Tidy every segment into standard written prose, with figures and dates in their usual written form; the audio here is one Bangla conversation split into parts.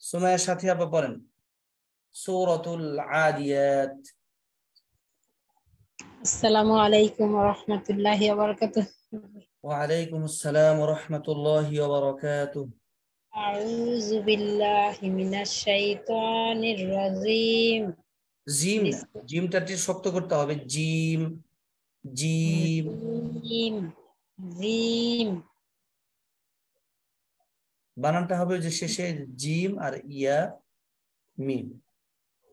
সুমাইয়ার সাথে আপা পড়েন সূরাতুল আদিয়াত। আসসালামু আলাইকুম ওয়া রাহমাতুল্লাহি ওয়া বারাকাতুহু। ওয়া আলাইকুম আসসালাম ওয়া রাহমাতুল্লাহি ওয়া বারাকাতুহু। আউযু বিল্লাহি মিনাশ শাইতানির রাজিম। জিম না, জিমটা টি শক্ত করতে হবে। জিম জিম জিম জিম বানানটা হবে যে শেষে জিম আর ইয়া মিম।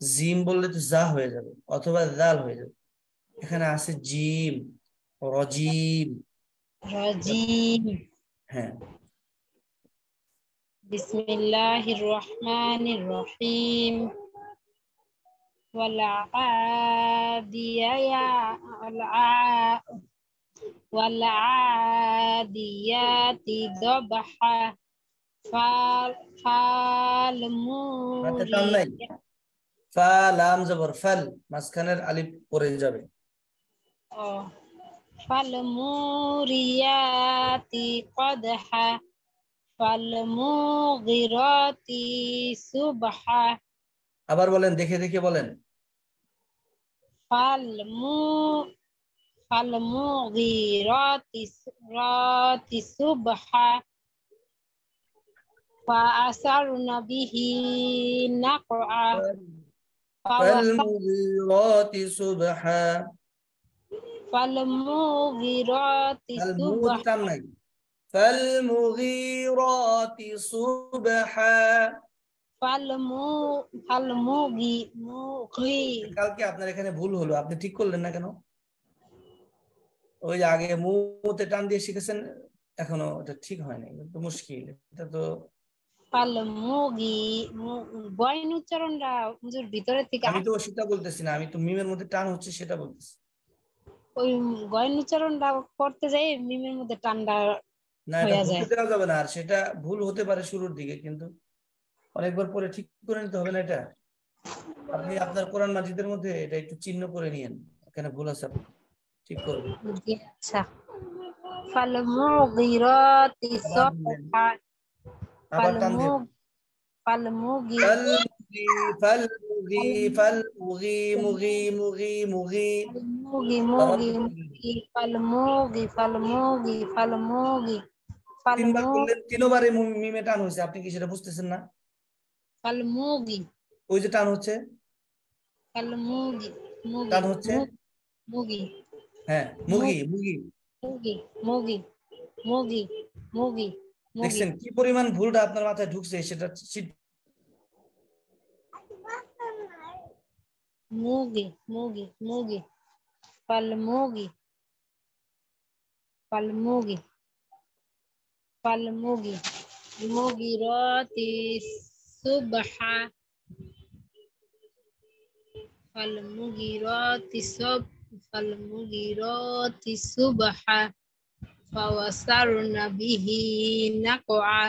জিম বললে তো যা হয়ে যাবে অথবা জাল হয়ে যাবে। এখানে আছে জিম, রজিম। রাজিম। হ্যাঁ, বিসমিল্লাহির রহমানির রহিম। ওয়াল আদিয়াতি দবহা হাতে টান নাই। ফা লাম জবর ফাল, মাঝখানের আলিফ পড়ে যাবে। ফালমুরিয়াতি কদহা ফালমুগিরাতি সুবহা আবার বলেন, দেখে দেখে বলেন। ফালমু ফালমুগিরাতি সুবহা ফাআসারনা বিহি নাকআ ফালমুগিরাতি সুবহা। ফালমুগিরাতি মুতে সুবহা টান নাই। ফালমুগিরাতি সুবহা। কালকে আপনার এখানে ভুল হলো, আপনি ঠিক করলেন না কেন? ওই যে আগে মুতে টান দিয়ে শিখেছেন, এখনো এটা ঠিক হয়নি, তো মুশকিল এটা তো। গয়ন উচ্চারণটা হুজুর ভিতরে থেকে আমি তো সেটা বলতেছি না, আমি তো মিমের মধ্যে টান হচ্ছে সেটা বলতেছি। ওই গয়ন উচ্চারণটা করতে যাই মিমের মধ্যে টানটা না, এটা হয়ে হতে যায়। দেওয়া যাবে না। আর সেটা ভুল হতে পারে শুরুর দিকে, কিন্তু অনেকবার পরে ঠিক করে নিতে হবে না এটা। আপনি আপনার কোরআন মাজিদের মধ্যে এটা একটু চিহ্ন করে নিয়েন, এখানে ভুল আছে, আপনি ঠিক করবেন। জি, আচ্ছা। ফালমুগিরাতি আবার দিবেন, সাবহা আবার টান ফালমু দিন। ফালমুগি ফালমুগি ফালমুগি ফালমুগি মুগি মুগি মুগি। ফালমুগি আবার মুগি মুগি ফালমুগি ফালমুগি ফালমুগি তিনবার ফালমু করলেন, তিনবারে মিমে টান হয়েছে, আপনি কি সেটা বুঝতেছেন না? ফালমুগি ওই যে টান হচ্ছে, ফালমুগি মুগি টান হচ্ছে। মুগি হ্যাঁ, মুগি মুগি। মুগি মুগি মুগি মুগি মুগি দেখছেন কি পরিমাণ ভুলটা আপনার মাথায় ঢুকছে সেটা। মুগি মুগি মুগি ফালমুগি ফালমুগি ফালমুগি মুগিরাতি সুবহা ফালমুগিরাতি সুবহা ফাওয়াসারনা বিহি নাকআ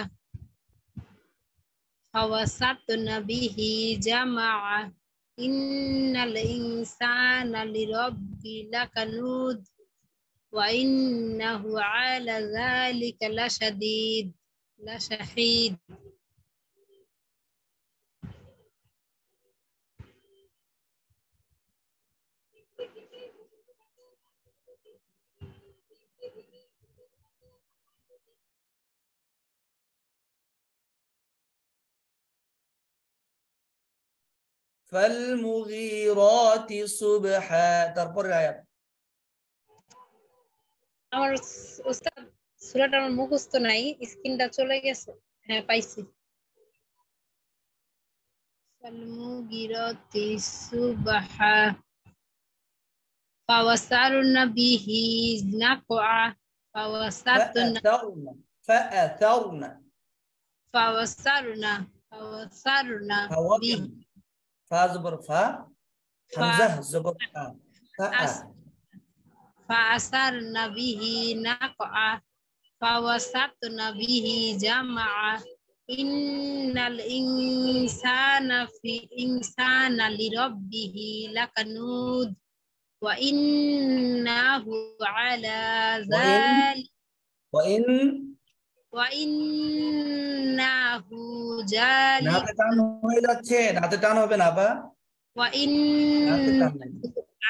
ফাওয়াসাতনা বিহি জামাআ ইন্নাল ইনসানা লিরাব্বি লাকানুদ ওয়া ইন্নাহু আলা যালিকা লাশাহীদ। ফালমুগিরাতি সুবহা, তারপরের আয়াত। আমার উস্তাদ সূরাটা আমার মুখস্থ নাই, স্ক্রিনটা চলে গেছে। হ্যাঁ, পাইছি। ফালমুগিরাতি সুবহা ফাওয়াসারনা বিহি নাকআ ফাওয়াসাতনা فأثرن فأثرن ফাওয়াসারনা বিহি فوقن. فا زبر فا، همزة زبر فا. فأ فأثرنا به نقعا فوسطنا به جمعا إن الإنسان لربه لكنود وإنه على وإن ذلك وإن وإنه নাতে ذلك টান হয়ে যাচ্ছে, নাতে টান হবে না বা, নাতে وإنه টান নাই,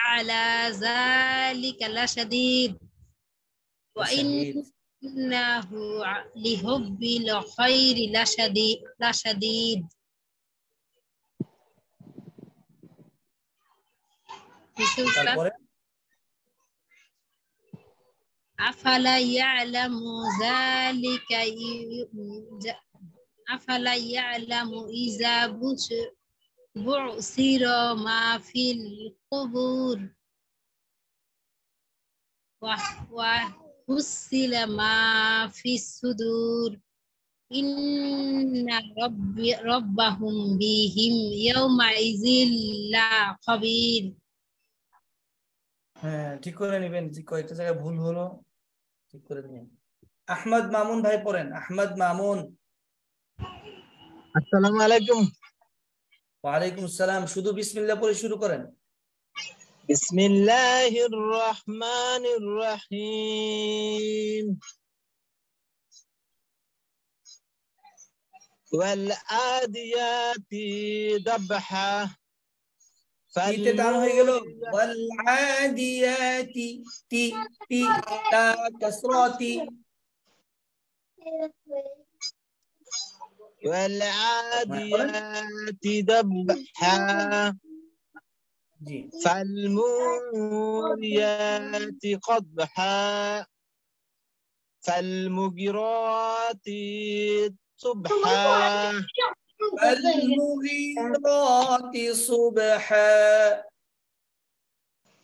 على ذلك لشديد শাহিদ। وإنه لحب الخير لشديد তারপরে أفلا يعلم ذلك أفلا يعلم إذا بعثر ما في القبور وحصل ما في الصدور إن ربهم بهم يومئذ لخبير হ্যাঁ ঠিক করে নেবেন, যে কয়েকটা জায়গায় ভুল হলো ঠিক করে নেবেন। আহমদ মামুন ভাই পড়েন, আহমদ মামুন। আসসালামু আলাইকুম। ওয়ালাইকুম আসসালাম। শুধু বিসমিল্লাহ পড়ে শুরু করেন। বিসমিল্লাহির রহমানির রহিম। ওয়াল আদিয়াতি দাবহা তিতে টান হয়ে গেল। ওয়াল আদিয়াতি, তি তি তা কাসরাতি। ওয়াল আদিয়াতি দাবহা জি। فالموريات قدحا فالمغيرات صبحا فالمغيرات صبحا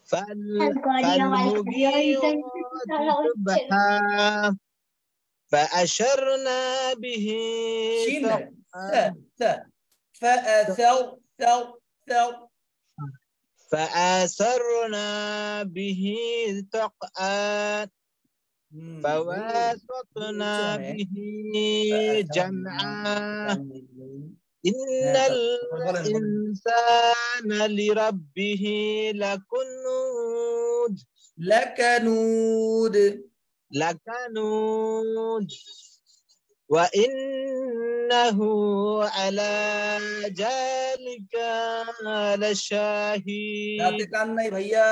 فالمغيرات صبحا فأشرنا به شين ثا فأثر ثر ثر فأثرنا به تقعا فواسطنا به جمعا إن الإنسان لربه لكنود وإنه على ذلك لشاهد কান নাই ভাইয়া,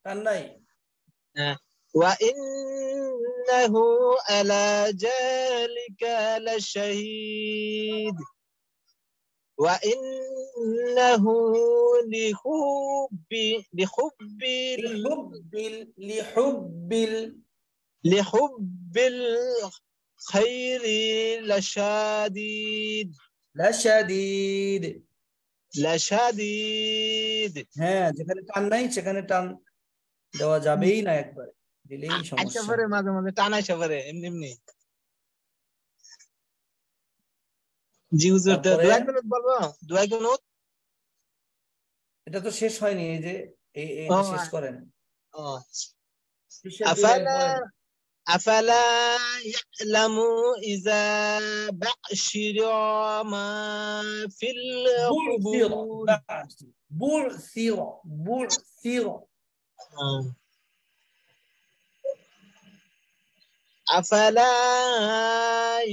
কান নাই। وإنه على ذلك لشهيد وإنه لحب الخير لشديد হ্যাঁ, যেখানে টান নাই সেখানে টান দেওয়া যাবেই না, একবার দিলেই সমস্যা। মাঝে মাঝে টান আসে পারে এমনি এমনি। জি হুজুর, দোয়া কুনুত বলবো? দোয়া কুনুত এটা তো শেষ হয়নি, এই যে এই শেষ করেন। أفلا يعلم إذا بعشر ما في القبور بعثر أفلا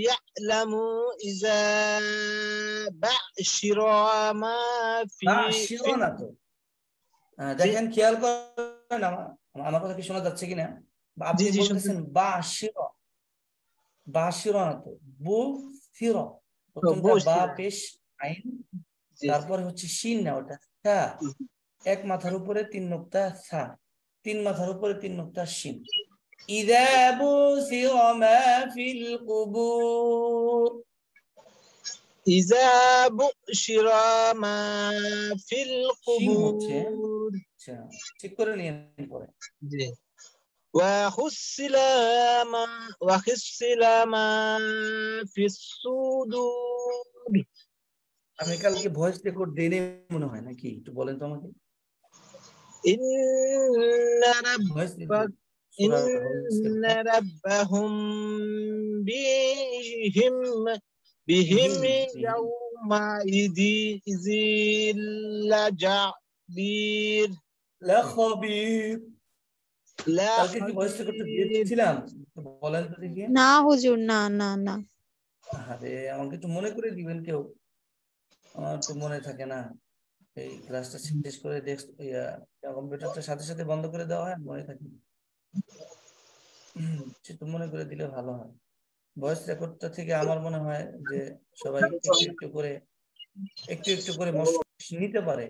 يعلم إذا بعشر ما في দেখেন, খেয়াল করেন আমার কথা কি শোনা যাচ্ছে কিনা। আপনি বলতেছেন বাশিরা, বাশিরা না তো বুসিরা। প্রথমটা বা পেশ আইন, তারপরে হচ্ছে শিন না, ওটা তা। এক মাথার উপরে তিন নুক্তা সা, তিন মাথার উপরে তিন নুক্তা শিন। ইযা বুসিরা মা ফিল কুবুর, ইযা বুশিরা মা ফিল কুবুর। আচ্ছা, ঠিক করে নিয়ে পরে। জি। وحصل ما في الصدور। আমি কালকে ভয়েস রেকর্ড দেনে মনে হয় নাকি, একটু বলেন তো আমাকে। إن ربهم بهم يومئذ لخبير লা কালকে কি ভয়েস রেকর্ডটা হাদিদ দিয়েছিলাম বলেন তো দেখি। না হুজুর, না না না। আরে আমাকে একটু মনে করে দিবেন কেউ, আমার তো মনে থাকে না। এই ক্লাসটা শেষ করে ডেস্ক কম্পিউটারটা সাথে সাথে বন্ধ করে দেওয়া হয়, মনে থাকে না। সেটা মনে করে দিলে ভালো হয়। ভয়েস রেকর্ডটা থেকে আমার মনে হয় যে সবাই একটু একটু করে মশক নিতে পারে।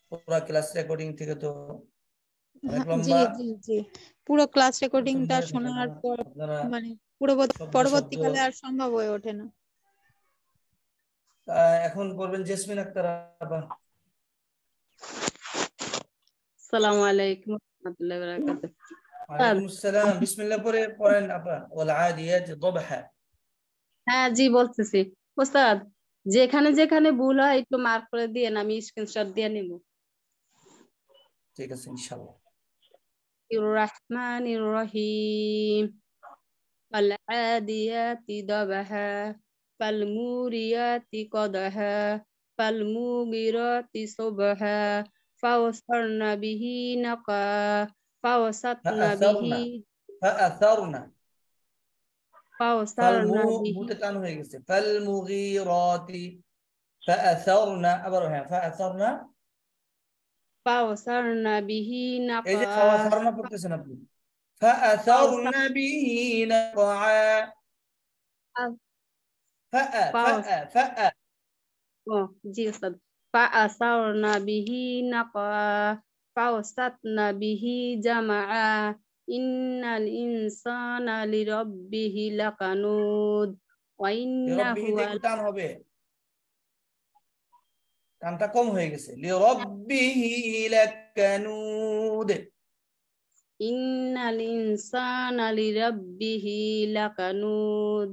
পুরো ক্লাস রেকর্ডিং থেকে তো অনেক জি লম্বা, জি জি, পুরো ক্লাস তো রেকর্ডিংটা মনে থাকে না। শোনার পর আপনারা মানে শব্দ শব্দ পরবর্তীকালে আর সম্ভব হয়ে ওঠে না। এখন পড়বেন জেসমিন আক্তার আপা। আসসালামু আলাইকুম ওয়া রাহমাতুল্লাহি ওয়া বারাকাতুহু। ওয়ালাইকুম আসসালাম, বিসমিল্লাহ পরে পড়েন আপা। ওয়াল আদিয়াতি দবহা। হ্যাঁ জি বলতেছি। ওস্তাদ, যেখানে যেখানে ভুল হয় একটু মার্ক করে দিয়েন, আমি স্ক্রিনশট দিয়ে নিব। ঠিক আছে ইনশাআল্লাহ। রহমানির রহিম। ফাল আদিয়াতি দবহা, ফাল মুরিয়াতি কদহা, ফাল মুগিরাতি সুবহা, ফাওসারনা বিহি নাকা, ফাওসাতনা বিহি فأثرنا فأثرنا ফাওসারনা বিহি মুতে টান হয়ে গেছে। ফালমুগীরাতি فأثرنا আবার হ্যাঁ فأثرنا। ফাওসারনা বিহি এই নাকা। যে ফাওয়াসারনা পড়তেছেন আপনি, فأثرنا به نقعا ফাওস فأ ও জি ওস্তাদ। ফাআসারনা বিহি নাকা, ফাওসাতনা বিহি জামাআ, ইন্নাল ইনসানা লিরাব্বিহি লাকানুদ, ওয়া ইন্নাহু লিরব্বিহিতে একটু টান হবে, টানটা কম হয়ে গেছে। লিরব্বিহি লাকানুদ। ইন্নাল ইনসানা লিরাব্বিহি লাকানুদ,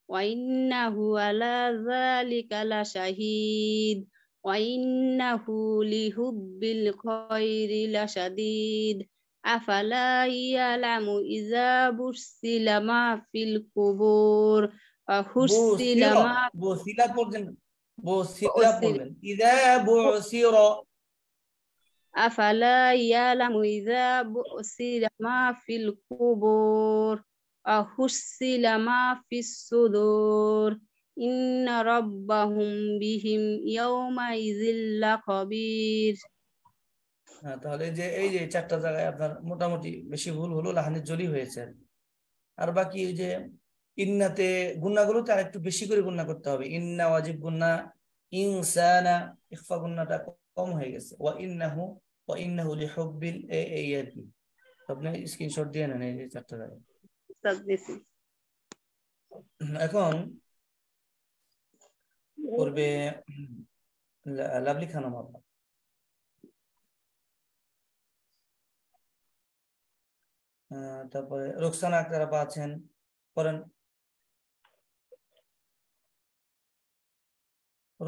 ওয়া ইন্নাহু আলা যালিকা লাশাহিদ, ওয়া ইন্নাহু লিহুব্বিল খায়রি লাশাদীদ, আফালা ইয়ালামু ইযা বুসিলা মা ফিল কুবুর, হুসিলা বুসিরা, মা বুসিলা পড়ছেন, বুসিলা উসিলা, পড়বেন। ইযা বুসিরা। আফালা ইয়ালামু ইযা বুসিলা মা ফিল কুবুর, হুসিলা মা ফিস সুদুর, ইন্না রাব্বাহুম বিহিম ইয়াওমা ইযিল লাখাবীর। হ্যাঁ, তাহলে এই যে চারটা জায়গায় আপনার মোটামুটি বেশি ভুল হলো, লাহানের জলি হয়েছে। আর বাকি এই যে ইন্নাতে গুন্নাগুলোতে আর একটু বেশি করে গুন্না করতে হবে। ইন্না ওয়াজিব গুন্না, ইনসানা ইখফা গুন্নাটা কম হয়ে গেছে। ওয়া ইন্নাহু লিহুব্বিল এই আর কি। তো আপনি স্ক্রিনশট দিয়ে নেন এই যে চারটা জায়গায়। উস্তাদ দিছি। এখন করবে লাভলি খানম আপা। তারপরে রোকসানা আক্তার আপা আছেন, করেন।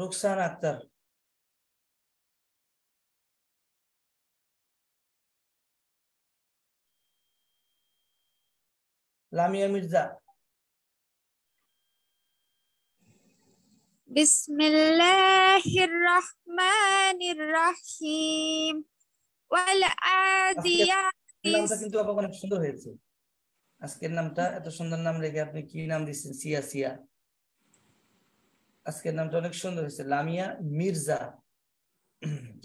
রোকসানা আক্তার। লামিয়া মির্জা। বিসমিল্লাহির রহমানির রহিম। ওয়াল আজকের আদিয়াতি নামটা কিন্তু আপা অনেক সুন্দর হয়েছে। আজকের নামটা এত সুন্দর নাম রেখে আপনি কি নাম দিচ্ছেন? সিয়া সিয়া। আজকের নামটা অনেক সুন্দর হয়েছে, লামিয়া মির্জা।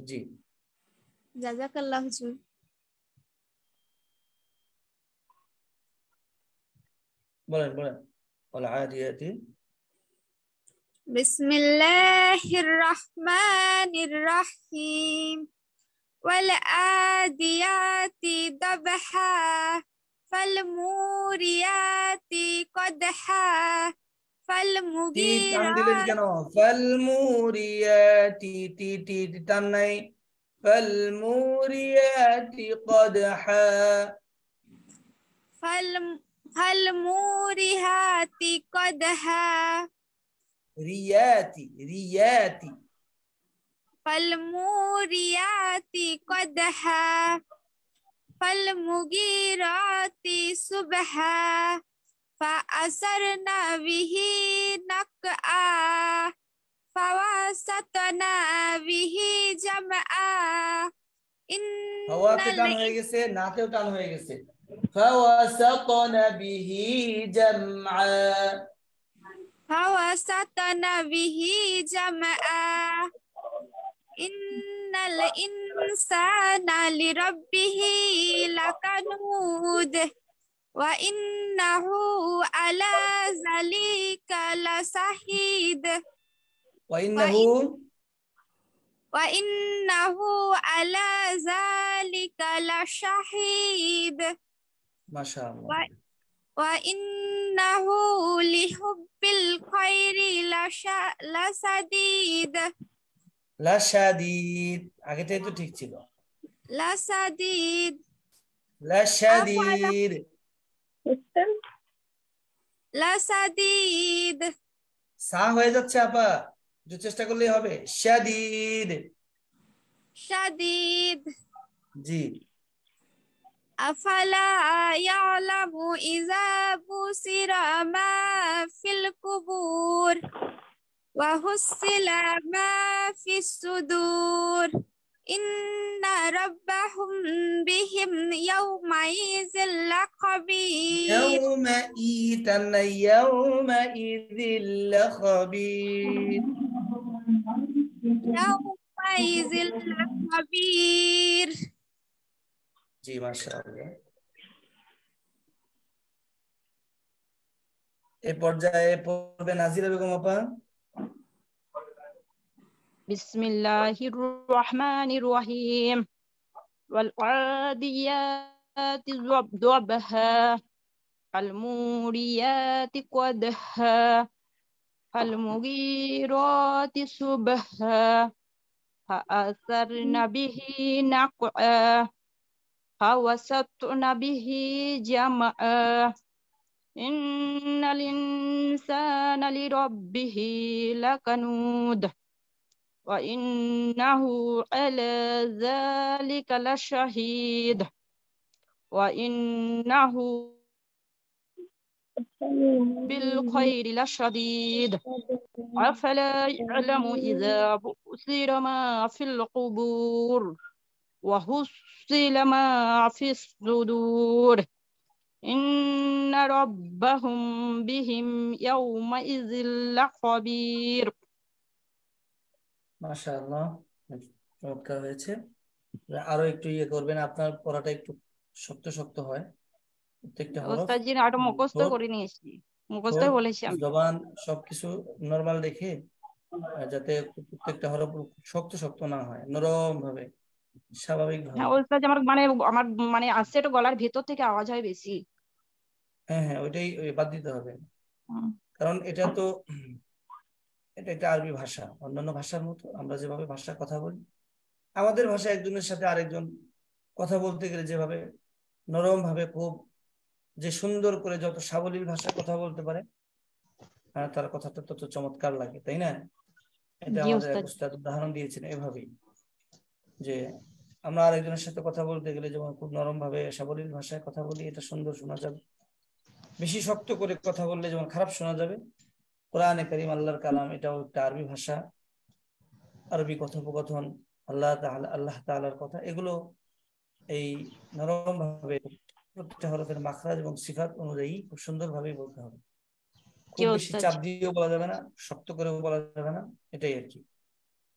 জি জাযাকাল্লাহ হুজুর। বলেন বলেন। ওয়াল আদিয়াতি। বিসমিল্লাহির রহমানির রহিম। ওয়াল আদিয়াতি দাবহা, ফাল মুরিয়াতি কদহা, ফাল টি টান দিলেন মুগিরাতি কেন? ফাল মুরিয়াতি, টি টান নাই। ফাল মুরিয়াতি কদহা। ফাল মুরিহাতি কদহা, রিয়াতি রিয়াতি। ফাল মুরিয়াতি কদহা, ফাল মুগিরাতি সুবহা, فأثرنا به نقعا، فوسطنا به جمعا، إن হাওয়াতে টান হয়ে গেছে, নাতেও টান হয়ে গেছে। ফাওয়াসাতনা বিহি জামআ। ফাওয়াসাতনা বিহি জামআ ইন্নাল ইনসানা লিরাব্বিহি লাকানুদ ওয়া ইন্নাহু আলা যালিকা লাশাহিদ ওয়া ইন্নাহু আলা যালিকা লাশাহিদ মাশাআল্লাহ। ওয়া ইন্নাহু লিহুব্বিল খায়রি লাসাদিদ লাশাদীদ, আগেটাই তো ঠিক ছিল। লাসাদিদ লাশাদীদ, লাসাদিদ সা হয়ে যাচ্ছে আপা, একটু চেষ্টা করলেই হবে। শাদীদ, শাদীদ জি। আফালা ইয়ালামু ইযা বুসিরা মা ফিল কুবুর ওয়া হুসিলা মা ফিস সুদুর ইন্না রাব্বাহুম বিহিম ইয়াওমাইযিল লাখাবীর يومئذ لخبير। ইয়াওমাইযিল লাখাবীর। জি মাশাআল্লাহ। এই পর্যায়ে পড়বে নাজিরা বেগম আপা। বিসমিল্লাহির রহমানির রহিম ওয়াল আদিয়াতি যবহা ফাল মুরিয়াতি কদহা ফাল মুগীরাতি সুবহা ফাআসারনা বিহি নাকআ ফাওয়াসাতনা বিহি জামআ ইন্নাল ইনসানা লিরাব্বিহি লাকানুদ ওয়া ইন্নাহু আলা যালিকা লাশাহিদ ওয়া ইন্নাহু বিল খায়রি লাশাদীদ আফালা ইয়ালামু ইযা বুসিরা মা ফিল কুবুর ওয়া হুসিলা মা ফিস সুদুর ইন্না রাব্বাহুম বিহিম ইয়াওমাইযিল লাখাবীর। মাশাআল্লাহ, চমৎকার হয়েছে। আরো একটু ইয়ে করবেন, আপনার পড়াটা একটু শক্ত শক্ত হয়, প্রত্যেকটা হরফ, ওস্তাদ জি আরো মুখস্থ ঠোঁট, করে নিয়েছি, মুখস্থ বলেছি আমি। জবান সবকিছু নরমাল রেখে, যাতে প্রত্যেকটা হরফ শক্ত শক্ত না হয়, নরম ভাবে স্বাভাবিক ভাবে। হ্যাঁ ওস্তাদ আমার মানে আসছে একটু গলার ভেতর থেকে আওয়াজ হয় বেশি। হ্যাঁ হ্যাঁ, ওইটাই বাদ দিতে হবে, কারণ এটা একটা আরবি ভাষা। অন্যান্য ভাষার মতো আমরা যেভাবে ভাষায় কথা বলি, আমাদের ভাষা একজনের সাথে আরেকজন কথা বলতে গেলে যেভাবে নরম ভাবে, খুব যে সুন্দর করে যত সাবলীল ভাষায় কথা বলতে পারে, তার কথাটা তত চমৎকার লাগে, তাই না? এটা জি আমাদের এক ওস্তাদ। উস্তাদ উদাহরণ দিয়েছেন এভাবেই, যে আমরা আরেকজনের সাথে কথা বলতে গেলে যেমন খুব নরম ভাবে সাবলীল ভাষায় কথা বলি, এটা সুন্দর শোনা যাবে। বেশি শক্ত করে কথা বললে যেমন খারাপ শোনা যাবে। কোরআনে কারীম আল্লাহর কালাম, এটাও একটা আরবি ভাষা, আরবি কথোপকথন, আল্লাহ তাআলার কথা, এগুলো এই নরম ভাবে প্রত্যেকটা হরফের মাখরাজ এবং সিফাত অনুযায়ী খুব সুন্দর ভাবে বলতে হবে। জি খুব বেশি ওস্তাদ চাপ জি। দিয়েও বলা যাবে না, শক্ত করেও বলা যাবে না, এটাই আর কি।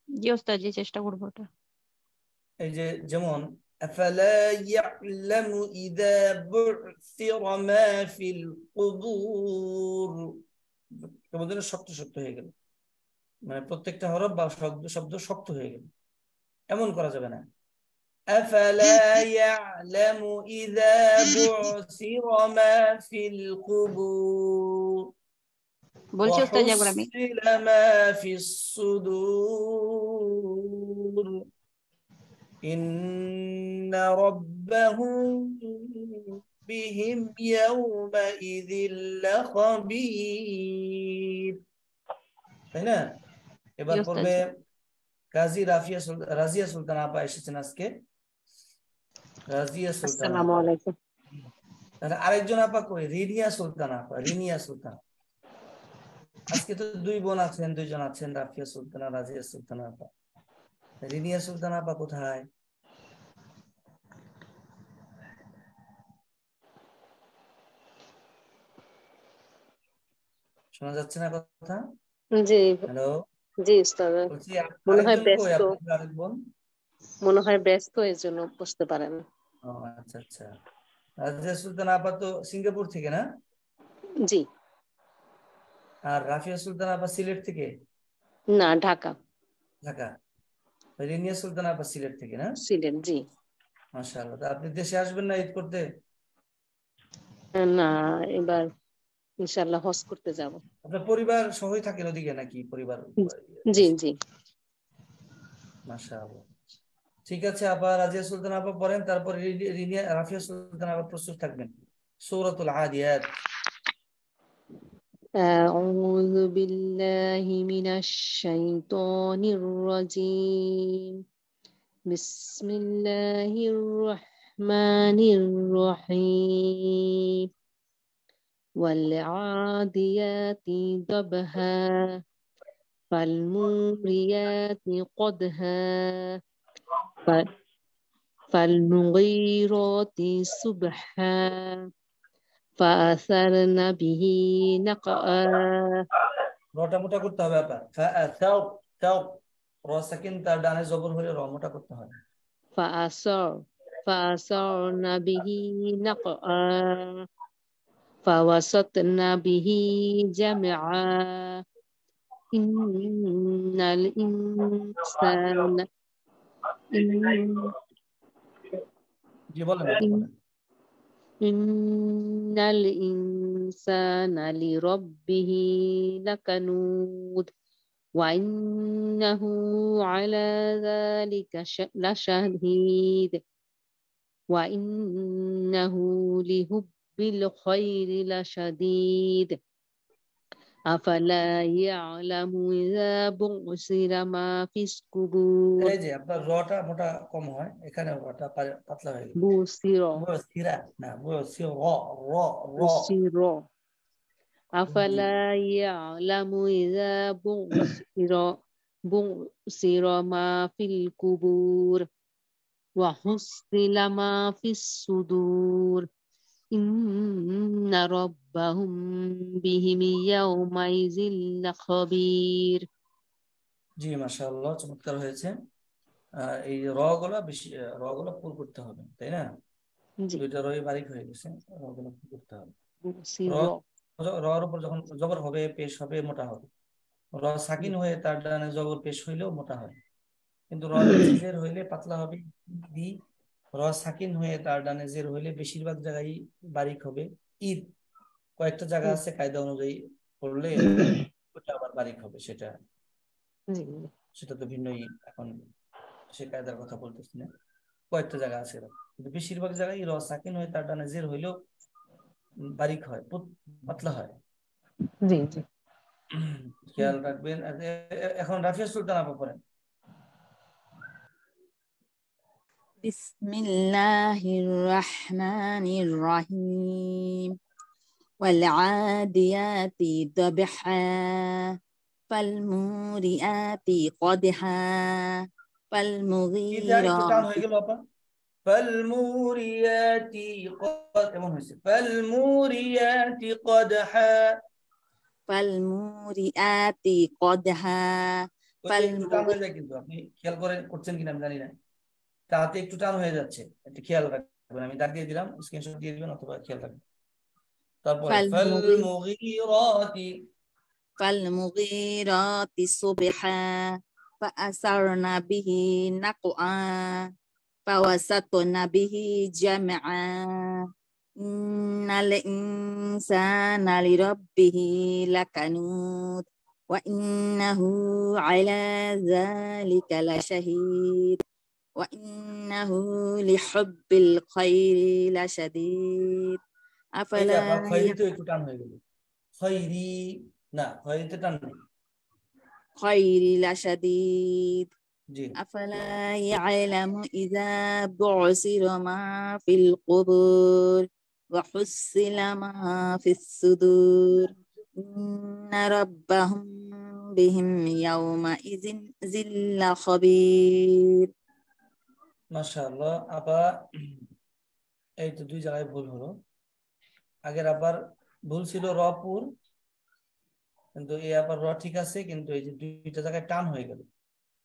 জি ওস্তাদ জি চেষ্টা করবো ওটা। এই যে যেমন আফালা ইয়ালামু ইযা বু'সিরা মা ফিল কুবুর, কেমন যেন শক্ত শক্ত হয়ে গেল, মানে প্রত্যেকটা হরফ বা শব্দ শক্ত হয়ে গেল, এমন করা যাবে না। أفلا يعلم إذا بعثر ما في القبور বলছি ওস্তাদ জি একবার আমি। وحصل ما في الصدور إن ربهم بهم يومئذ لخبير। তাই না? এবার জি ওস্তাদ পড়বে জি। কাজী রাজিয়া সুলতানা আপা এসেছেন আজকে। রাজিয়া সুলতানা, আসসালামু আলাইকুম। তাহলে আরেকজন আপা কই? রিনিয়া সুলতানা আপা, রিনিয়া সুলতানা। আজকে তো দুই বোন আছেন, দুইজন আছেন, রাফিয়া সুলতানা, রাজিয়া সুলতানা আপা। রিনিয়া সুলতানা আপা কোথায়? শোনা যাচ্ছে না কথা? জি হ্যালো, জি উস্তাদ, বলছি মনে হয় আরেকজন কই, ব্যস্ত, আপনার আরেক বোন? মনে হয় ব্যস্ত, এর জন্য বসতে পারেন। ও আচ্ছা আচ্ছা। রাজিয়া সুলতান আপা তো সিঙ্গাপুর থেকে না? জি আর রাফিয়া সুলতান আপা সিলেট থেকে? না, ঢাকা। ঢাকা। রিনিয়া সুলতান আপা সিলেট থেকে না? সিলেট, জি। মাশাআল্লাহ। তা আপনি দেশে আসবেন না ঈদ করতে? না, এবার ইনশাআল্লাহ হজ করতে যাব। আপনার পরিবার সহই থাকেন ওদিকে নাকি পরিবার? জি জি। মাশাআল্লাহ। ঠিক আছে আপা, রাজিয়া সুলতান আপা পড়েন, তারপর রিনিয়া রাফিয়া সুলতান আপা প্রস্তুত থাকবেন। সূরাতুল আদিয়াত। أعوذ بالله من الشيطان الرجيم. بسم الله الرحمن الرحيم. والعاديات ضبحا فالموريات قدحا فالمغيرات صبحا فأثرن به نقعا রটা মোটা করতে হবে আপা। ফাআসাউ তাও র সাকিন তার ডানে জবর হলে র মোটা করতে হয়। فأثرن به نقعا فوسطن به جمعا إن الإنسان জি বলেন আপা বলেন। إن الإنسان لربه لكنود وإنه على ذلك لشهيد وإنه لحب الخير لشديد أفلا يعلم إذا بعثر ما في القبور এই যে আপনার রটা মোটা কম হয়, এখানে রটা পাতলা হয়ে গেল। بعثر বুসিরা না, বুসির র র। بعثر জি أفلا يعلم إذا بعثر ما في القبور وحصل ما في الصدور إن ربهم بهم يومئذ لخبير জি মাশাআল্লাহ, চমৎকার হয়েছে। এই র গুলা বেশি, র গুলা পুর করতে হবে, তাই না? জি দুইটা রই বারিক হয়ে গেছে, র গুলা পুর করতে হবে। র بعثر রর উপর যখন জবর হবে, পেশ হবে, মোটা হবে। র সাকিন হয়ে তার ডানে জবর পেশ হইলেও মোটা হয়, কিন্তু র নিচে জের হইলে পাতলা হবে। দি র সাকিন হয়ে তার ডানে জের হইলে বেশিরভাগ জায়গায় বারিক হবে। ঈদ কয়েকটা জায়গা আছে কায়দা অনুযায়ী পড়লে ওটা আবার বারিক হবে, সেটা জি সেটা তো ভিন্ন ঈদ। এখন সে কায়দার কথা বলতেছি না, কয়েকটা জায়গা আছে এরকম। কিন্তু বেশিরভাগ জায়গায় র সাকিন হয়ে তার ডানে জের হইলেও বারিক হয়, পাতলা হয়। জি জি। খেয়াল রাখবেন। এখন রাফিয়া সুলতান আপা পড়েন। بسم الله الرحمن الرحيم والعاديات ضبحا فالموريات قدحا এটা একটু টান فالمغيرات হয়ে গেল আপা। ফালমুরিয়াতি এমন হয়েছে, ফালমুরিয়াতি কদহা। فالموريات قدحا ওই যে একটু টান হয়ে যায়, কিন্তু আপনি খেয়াল করছেন কিনা আমি জানি না, তাতে একটু টান হয়ে যাচ্ছে, একটু খেয়াল রাখবেন। আমি দাগ দিয়ে দিলাম, স্ক্রিনশট দিয়ে দিবেন অথবা খেয়াল রাখবেন। তারপরে فالمغيرات صبحا فأثرن به نقعا فوسطن به جمعا إن الإنسان لربه لكنود وإنه على ذلك لشهيد وإنه لحب الخير لشديد এই যে أفلا আপনার খয়রি তো একটু টান হয়ে গেল। খয়রি না, খয়রিতে টান নেই। خير لشديد জি أفلا يعلم إذا بعثر ما في القبور وحصل ما في الصدور إن ربهم بهم يومئذ ذل خبير মাশাআল্লাহ আপা। এই তো দুই জায়গায় ভুল হলো। আগের আবার ভুল ছিল রপুর, কিন্তু এই আবার র ঠিক আছে, কিন্তু এই যে দুইটা জায়গায় টান হয়ে গেল।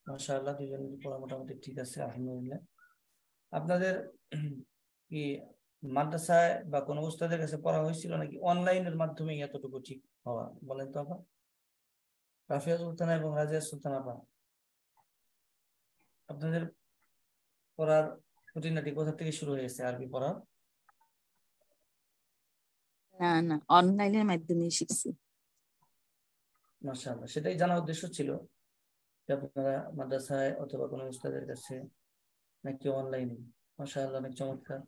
মাশাআল্লাহ, দুইজনের পড়া মোটামুটি ঠিক আছে, আলহামদুলিল্লাহ। আপনাদের কি মাদ্রাসায় বা কোনো উস্তাদের কাছে পড়া হয়েছিল নাকি অনলাইনের মাধ্যমে এতটুকু ঠিক হওয়া, বলেন তো আপা? রাফিয়া সুলতানা এবং রাজিয়া সুলতানা আপা, আপনাদের পড়ার খুঁটিনাটি কোথা থেকে শুরু হয়েছে আরবি পড়া? না না, অনলাইনের মাধ্যমে শিখছি। মাশাআল্লাহ, সেটাই জানার উদ্দেশ্য ছিল যে আপনারা মাদ্রাসায় অথবা কোনো উস্তাদের কাছে নাকি অনলাইনে। মাশাআল্লাহ, অনেক চমৎকার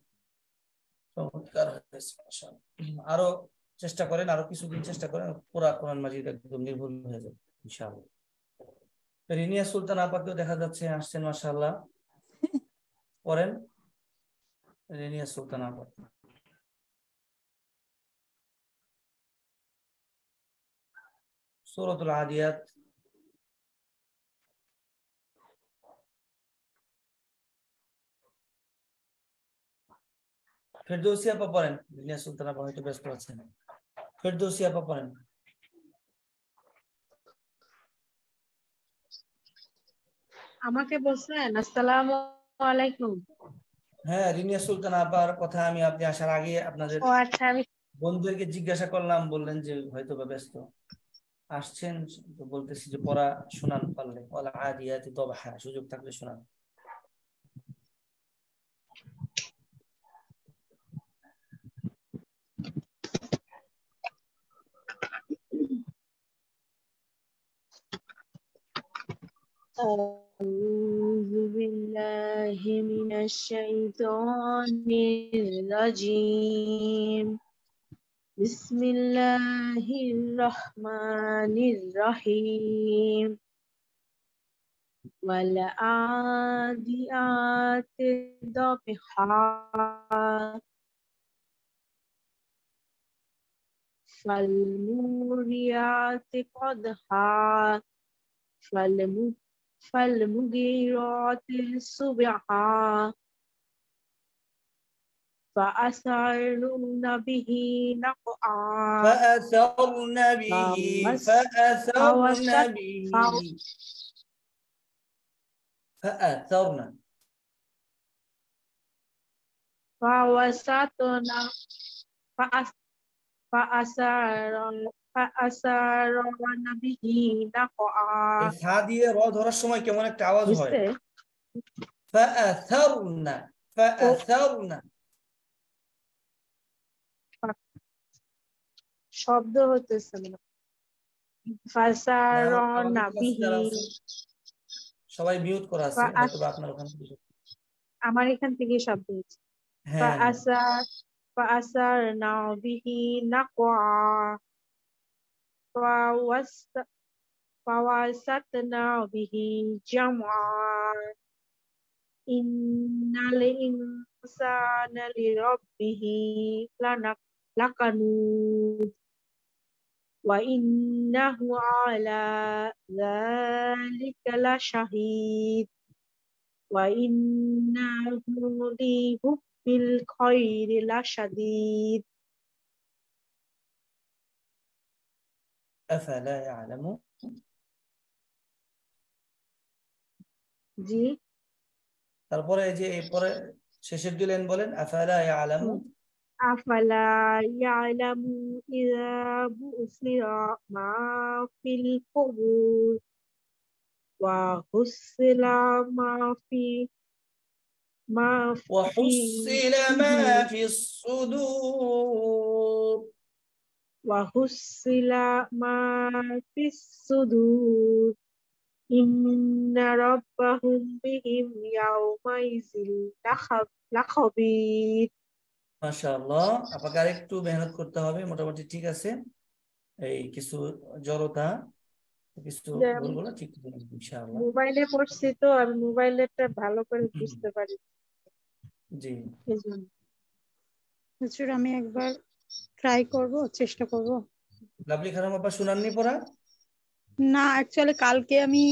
চমৎকার হয়েছে, মাশাআল্লাহ। আরো চেষ্টা করেন, আরো কিছুদিন চেষ্টা করেন, পুরা কোরআন মাজিদ একদম নির্ভুল হয়ে যাবে ইনশাআল্লাহ। রিনিয়া সুলতান আপাকেও দেখা যাচ্ছে আসছেন, মাশাআল্লাহ। পড়েন রিনিয়া সুলতান আপা। সূরাতুল আদিয়াত। ফেরদৌসী আপা পড়েন। রিনিয়া সুলতান আপা হয়তো ব্যস্ত আছেন। ফেরদৌসী আপা পড়েন। আমাকে বলছেন? আসসালামু আলাইকুম। হ্যাঁ, রিনিয়া সুলতান আপার কথা আমি আপনি আসার আগে আপনাদের ও আচ্ছা, আমি বন্ধুদেরকে জিজ্ঞাসা করলাম, বললেন যে হয়তো বা ব্যস্ত। আসছেন তো বলতেছি যে পড়া শোনান পারলে, ওয়াল আদিয়াতি দবহা, সুযোগ থাকলে শোনান। أعوذ بالله من الشيطان الرجيم. بسم الله الرحمن الرحيم. والعاديات ضبحا فالموريات قدحا فالمغيرات صبحا فأثرن به نقعا فأثرن به فأثرن به فأثرن فوسطن فأثرن به نقعا. এই ফা দিয়ে র ধরার সময় কেমন একটা আওয়াজ হয়। বুঝতে فأثرن فأثرن শব্দ হতেছে না। ফাসারনা বিহি, সবাই মিউট করা আছে, হয়তো বা আপনার ওখানে আমার এখান থেকে শব্দ হচ্ছে। হ্যাঁ فأثرنا به نقعا فوسطنا به جمعا إن الإنسان لربه لكنود وإنه على ذلك لشهيد وإنه لحب الخير لشديد. أفلا يعلم। জি, তারপরে এই যে এরপরে শেষের দুই লাইন বলেন, আফালা ইয়ালামু। أفلا يعلم إذا بؤثر ما في القبور وحصل ما في وحصل ما في الصدور وحصل ما في الصدور إن ربهم بهم يومئذ لخبير. মাশাআল্লাহ, আপনাকে আরেকটু মেহনত করতে হবে, মোটামুটি ঠিক আছে। এই কিছু জড়তা, কিছু ভুলগুলো ঠিক করে নেব ইনশাআল্লাহ। মোবাইলে পড়ছি তো, আমি মোবাইলেরটা ভালো করে বুঝতে পারি। জি, হুজুর আমি একবার ট্রাই করব, চেষ্টা করব। লাভলি খারাপ আপা শুনাননি পড়া? না, অ্যাকচুয়ালি কালকে আমি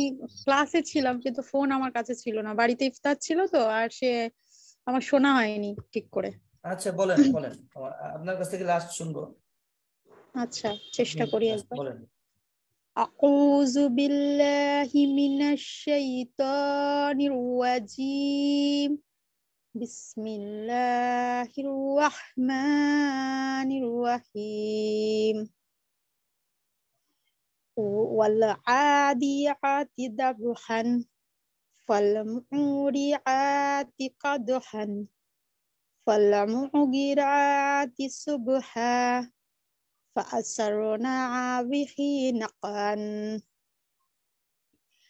ক্লাসে ছিলাম, কিন্তু ফোন আমার কাছে ছিল না, বাড়িতে ইফতার ছিল তো, আর সে আমার শোনা হয়নি ঠিক করে। আচ্ছা বলেন বলেন, আপনার কাছ থেকে লাস্ট শুনবো। আচ্ছা, চেষ্টা করি একবার। বলেন। أعوذ بالله من الشيطان الرجيم بسم الله الرحمن الرحيم والعاديات ضبحا فالموريات قدحا فالمغيرات صبحا فأسرنا به نقعا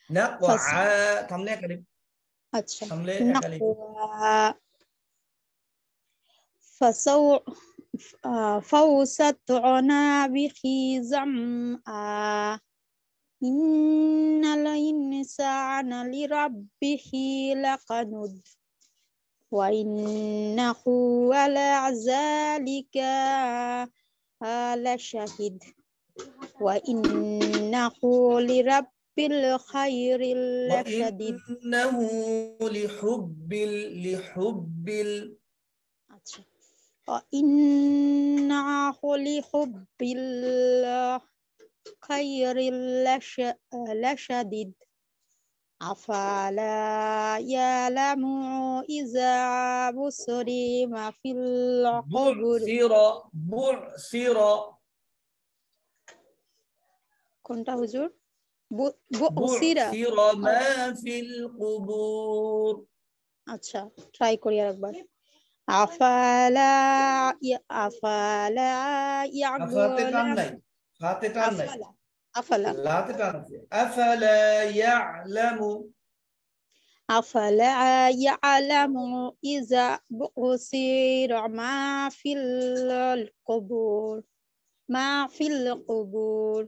نقعا থামলে একালি আচ্ছা থামলে একালি نقوى فوسطنا به جمعا إن الإنسان لربه لقنود وإنه على ذلك لشهيد وإنه لرب الخير لشديد وإنه لحب আচ্ছা وإنه لحب الخير لشديد أفلا يعلم إذا بصر ما في القبور بعثر কোনটা হুজুর বুসিরা بعثر ما في القبور আচ্ছা ট্রাই করি আরেকবার আফালা أفلا يعلم إذا بؤثر ما في القبور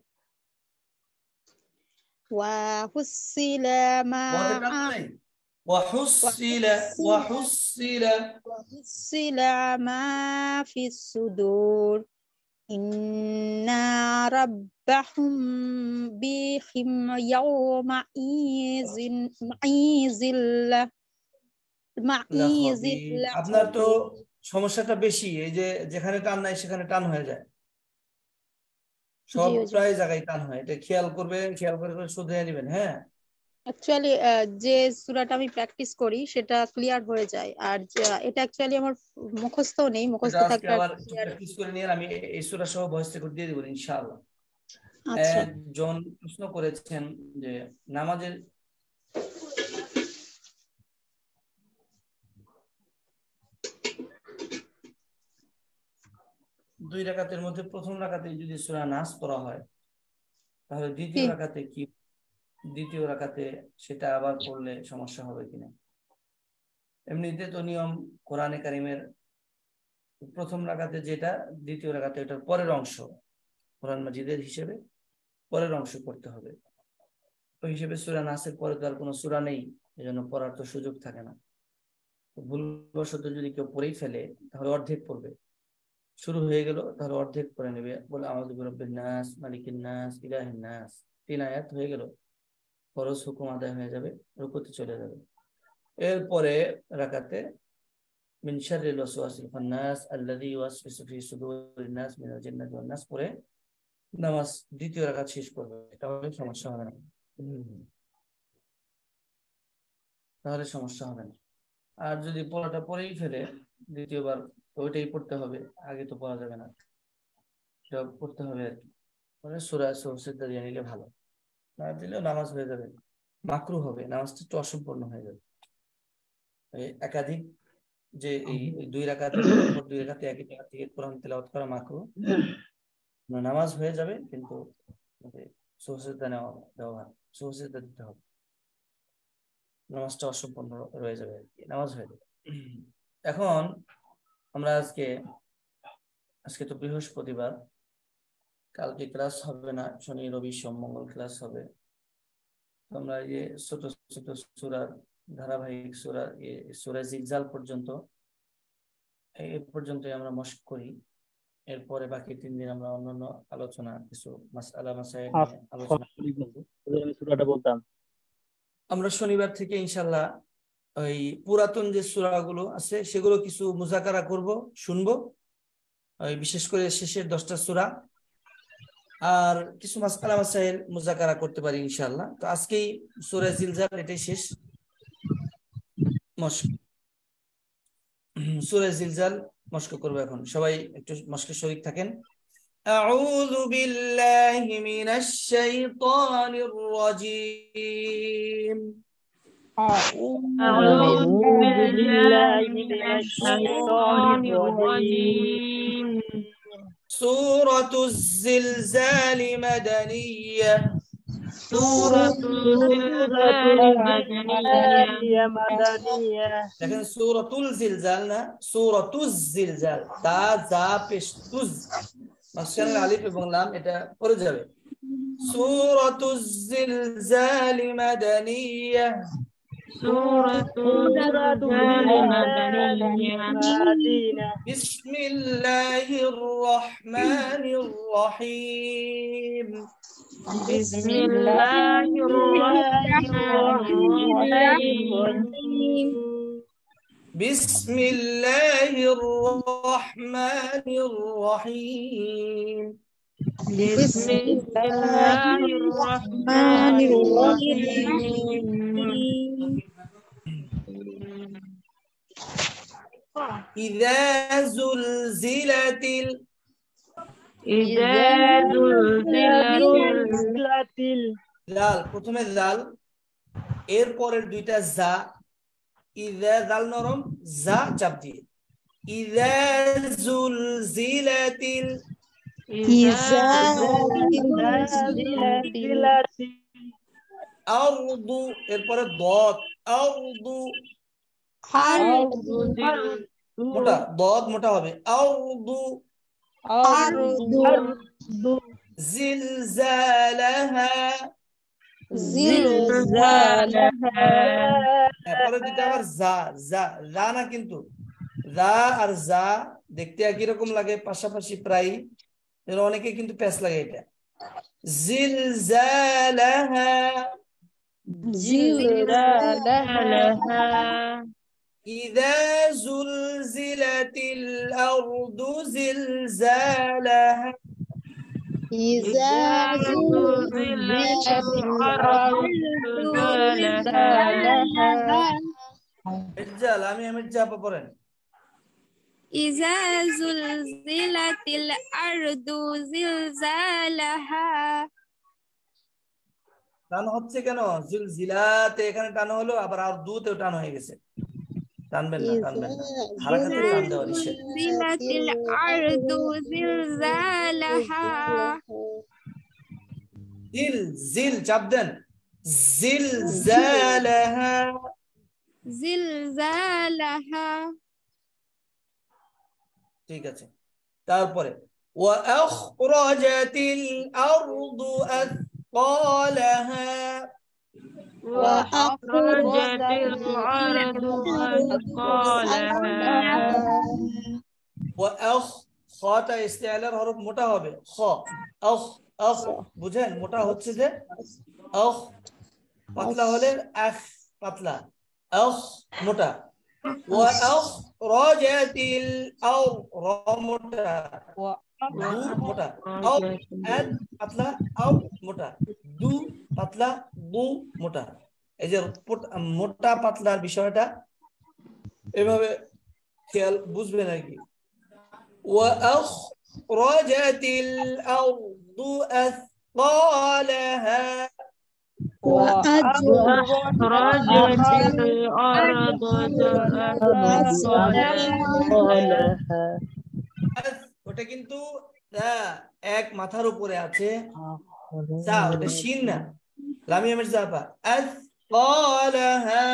وحصل ما في الصدور إن ربهم بهم يومئذ আপনার তো সমস্যাটা বেশি এই যে যেখানে টান নাই সেখানে টান হয়ে যায় সব প্রায় জায়গায় টান হয় এটা খেয়াল করে শুধরে নেবেন হ্যাঁ অ্যাকচুয়ালি যে সূরাটা আমি প্র্যাকটিস করি সেটা ক্লিয়ার হয়ে যায় আর এটা অ্যাকচুয়ালি আমার মুখস্থ নেই মুখস্থ থাকলে আবার প্র্যাকটিস করে নিয়ে আমি এই সূরা সহ ভয়েস রেকর্ড দিয়ে দেব ইনশাআল্লাহ আচ্ছা জন প্রশ্ন করেছেন যে নামাজের দুই রাকাতের মধ্যে প্রথম রাকাতে যদি সূরা নাস পড়া হয় তাহলে দ্বিতীয় রাকাতে কি দ্বিতীয় রাকাতে সেটা আবার পড়লে সমস্যা হবে কিনা এমনিতে তো নিয়ম কোরআনে কারিমের প্রথম রাকাতে যেটা দ্বিতীয় রাকাতে এটার পরের অংশ কোরআন মাজিদের হিসেবে পরের অংশ পড়তে হবে ওই হিসেবে সূরা নাসের পরে তো আর কোনো সূরা নেই এজন্য পড়ার তো সুযোগ থাকে না ভুলবশত যদি কেউ পড়েই ফেলে তাহলে অর্ধেক পড়বে শুরু হয়ে গেল তাহলে অর্ধেক পড়ে নেবে বলে আউযু বিরাব্বিন নাস মালিকিন নাস ইলাহিন নাস 3 আয়াত হয়ে গেল ফরজ হুকুম আদায় হয়ে যাবে রুকুতে চলে যাবে এরপরে রাকাতে মিন শাররিল ওয়াসওয়াসিল খান্নাস আল্লাযী ইউওয়াসওয়িসু ফি সুদুরিন নাস মিনাল জিন্নাতি ওয়ান নাস পড়ে নামাজ দ্বিতীয় রাকাত শেষ করবে তাহলে সমস্যা হবে না আর যদি পড়াটা পড়েই ফেলে দ্বিতীয়বার ওইটাই পড়তে হবে আগে তো পড়া যাবে না এটা পড়তে হবে আর কি মানে সূরা সিজদা দিয়ে নিলে ভালো না দিলেও নামাজ হয়ে যাবে মাকরুহ হবে নামাজটা একটু অসম্পূর্ণ হয়ে যাবে একাধিক যে এই দুই রাকাতে একই জায়গা থেকে কোরআন তেলাওয়াত করা মাকরুহ নামাজ হয়ে যাবে কিন্তু সিজদা সিজদা দিতে হবে নামাজটা অসম্পূর্ণ রয়ে যাবে আর কি নামাজ হয়ে যাবে এখন আমরা আজকে তো বৃহস্পতিবার কালকে ক্লাস হবে না শনি রবি সোম মঙ্গল ক্লাস হবে আমরা এই ছোট ছোট সূরার ধারাবাহিক সূরা জিলজাল পর্যন্ত এই পর্যন্তই আমরা মশক করি এরপরে বাকি 3 দিন আমরা অন্যান্য আলোচনা কিছু মাসআলা মাসাইল আলোচনা সূরাটা বলতাম আমরা শনিবার থেকে ইনশাআল্লাহ ওই পুরাতন যে সূরাগুলো আছে সেগুলো কিছু মুযাকারা করব শুনবো বিশেষ করে শেষের 10টা সূরা আর কিছু মাসআলা মাসাইল মুযাকারা করতে পারি ইনশাআল্লাহ। তো আজকেই সূরা জিলজাল এটাই শেষ মশক। সূরা জিলজাল মশক করব এখন, সবাই একটু মশকে শরীক থাকেন। আউযু বিল্লাহি মিনাশ শাইতানির রাজীম। أعوذ بالله من الشيطان الرجيم. سورة الزلزال مدنية. سورة الزلزال مدنية. لكن سورة الزلزال না, سورة الزلزال তা যা পেশ তুজ মাঝখানে আলিফ এবং লাম এটা পড়ে যাবে। سورة الزلزال مدنية. سورة الزلزال مدنية. بسم الله الرحمن الرحيم. بسم الله الرحمن الرحيم. بسم الله الرحمن الرحيم. بسم الله الرحمن الرحيم. إذا زلزلت إذا زلزلت জাল, প্রথমে জাল, এর পরের দুইটা জা, ইযা জাল নরম, জা চাপ দিয়ে। ইযা জুলজিলাতিল, আরদু, এরপরে দদ, আরদু মোটা, দদ মোটা হবে, আরদু জিলজালাহা, তারপরে দুইটা আবার জা, জা জা না কিন্তু, জা আর জা দেখতে একই রকম লাগে, পাশাপাশি প্রায়, এর অনেকে কিন্তু প্যাচ লাগে এটা। জিলজালাহা, ইযা জুলজিলাতিল আরদু জিলজালাহা, إذا মির্জাল, আমি মির্জা আপা পড়েন। إذا زلزلت الأرض زلزالها টান হচ্ছে কেন? জিলজিলাতে এখানে টান হলো, আবার আর দুতেও টান হয়ে গেছে। টানবেন না, টানবেন না, হারাকাতে টান দেওয়া নিষেধ। زلزلت الأرض زلزالها জিল, জিল চাপ দেন, জিলজালাহা, زلزالها ঠিক আছে। তারপরে ওয়া আখরাজাতিল আরদু আথকালাহা, وأخرجت الأرض أثقالها. ওয়া আখ, খটা ইস্তিআলার হরফ মোটা হবে, খ, আখ, আখ বুঝেন, মোটা হচ্ছে যে আখ, পাতলা হলে আখ পাতলা, আখ মোটা। ওয়া আখরাজাতিল আও, র মোটা, দু মোটা, আও আদ পাতলা, আও মোটা, দু পাতলা, দু মোটা। এই যে মোটা পাতলার বিষয়টা এভাবে খেয়াল বুঝবেন আর কি। ওয়া আখরাজাতিল আরদু আথকালাহা, وأخرجت الأرض أثقالها. ওটা কিন্তু এক মাথার উপরে আছে, যা ওটা শিন না, লামিয়া মির্জা আপা, আথকালাহা,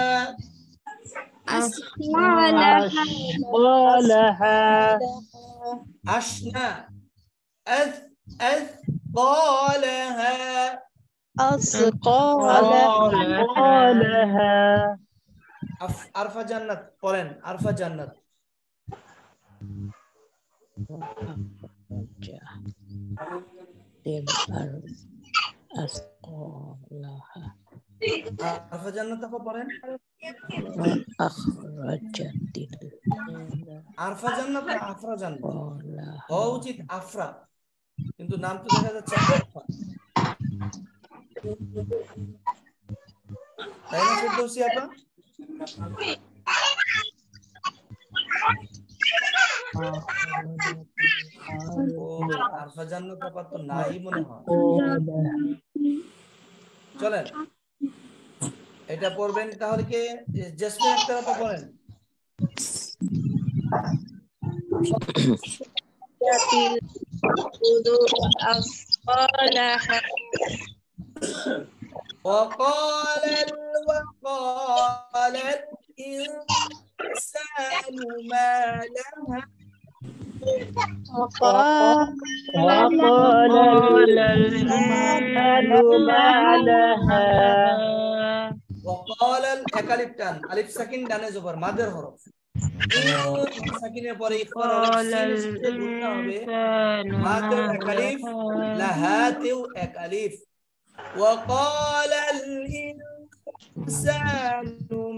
أثقالها. আশনা, আথকালাহা, أثقالها. আরফা জান্নাত পড়েন, আরফা জান্নাত। আরফা জান্নাত আপা পড়েন। আরফা জান্নাত না আফরা জান্নাত হওয়া উচিত, আফরা। কিন্তু নাম তো দেখা যাচ্ছে আরফা, তাই না ফেরদৌসী আপা? ও আরফা জান্নাত আপা তো নাই মনে হয়। চলেন এটা পড়বেন তাহলে। কে জেসমিন আক্তার আপা পড়েন। وقال الإنسان ما لها وقال الإنسان ما لها وقال একালিফ টান, আলিফ সাকিন ডানে জবর মাদের হরফ। সাকিনের পরে ইখফা হরফ সিনের সাথে গুণনা হবে মাদের একালিফ, লাহাতেও একালিফ। وقال الإنسان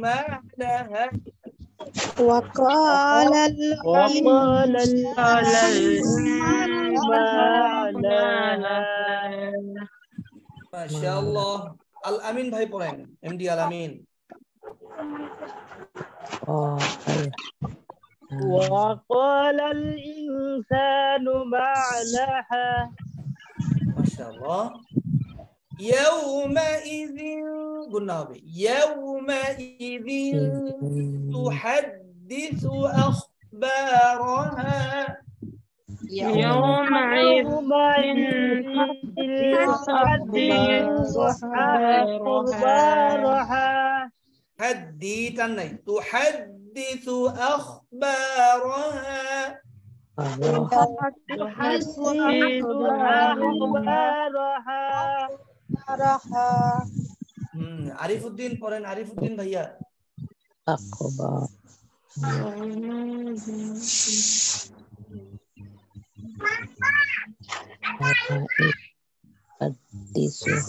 ما لها وقال الإنسان ما لها মাশাআল্লাহ। আল আমিন ভাই পড়েন, এমডি আল আমিন। وقال الإنسان ما لها মাশাআল্লাহ। يومئذ قلنا به يومئذ تحدث أخبارها يومئذ تحدث أخبارها حديث الني تحدث أخبارها আরিফুদ্দিন পড়েন, আরিফুদ্দিন ভাইয়া।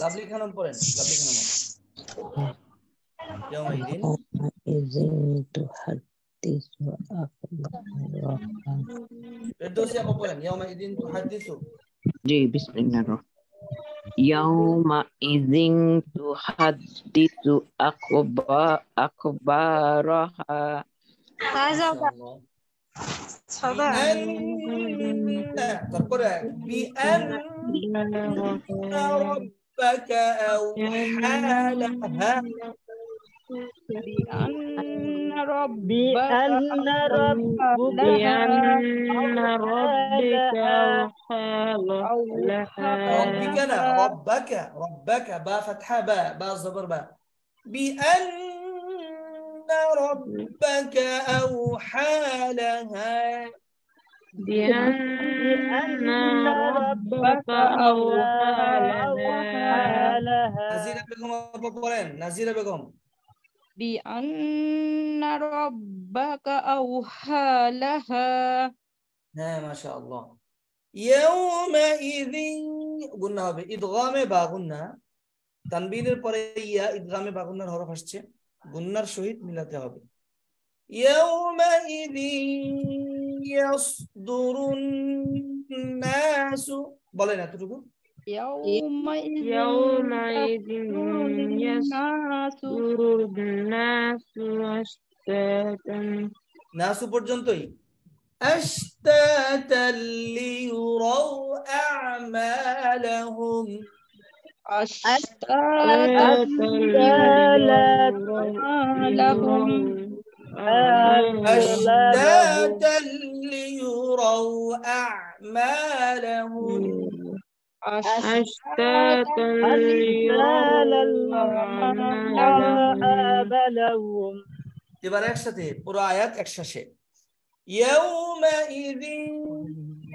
লাভলি খানম পড়েন, লাভলি খানম। ইয়াউমাইদিন ফেরদৌসী আপা পড়েন, ইয়াউমাইদিন তুহাদ্দিসু। জি বিসমিল্লাহির ইয়াউমাইযিন তুহাদ্দিসু আখবারাহা তারপরে বিআন্না রাব্বাকা আওহা লাহা بأن ربك ربك لا ربك با فتحة با زبر با بأن ربك أوحى لها بأن ربك أوحى لها نزيلة بكم أبو قرين، نزيلة بكم بأن ربك أوحى لها ما شاء الله يومئذ قلنا بإدغام با قلنا তানবিনের পরে ইয়া ইদগামে বা গুন্নার হরফ আসছে, গুন্নার সহিত মিলাতে হবে। ইয়াউমাইযিন ইয়াসদুরুন নাসু, বলেন এতটুকু। يومئذ يصدر الناس أشتاتا নাসু পর্যন্তই। আশতাতাল লিয়ুরাউ আ'মালাহুম أشتاتا لهم أشتاتا ليروا أعمالهم أشتاتا ليروا أعمالهم এবার একসাথে পুরো আয়াত একসাথে। يومئذ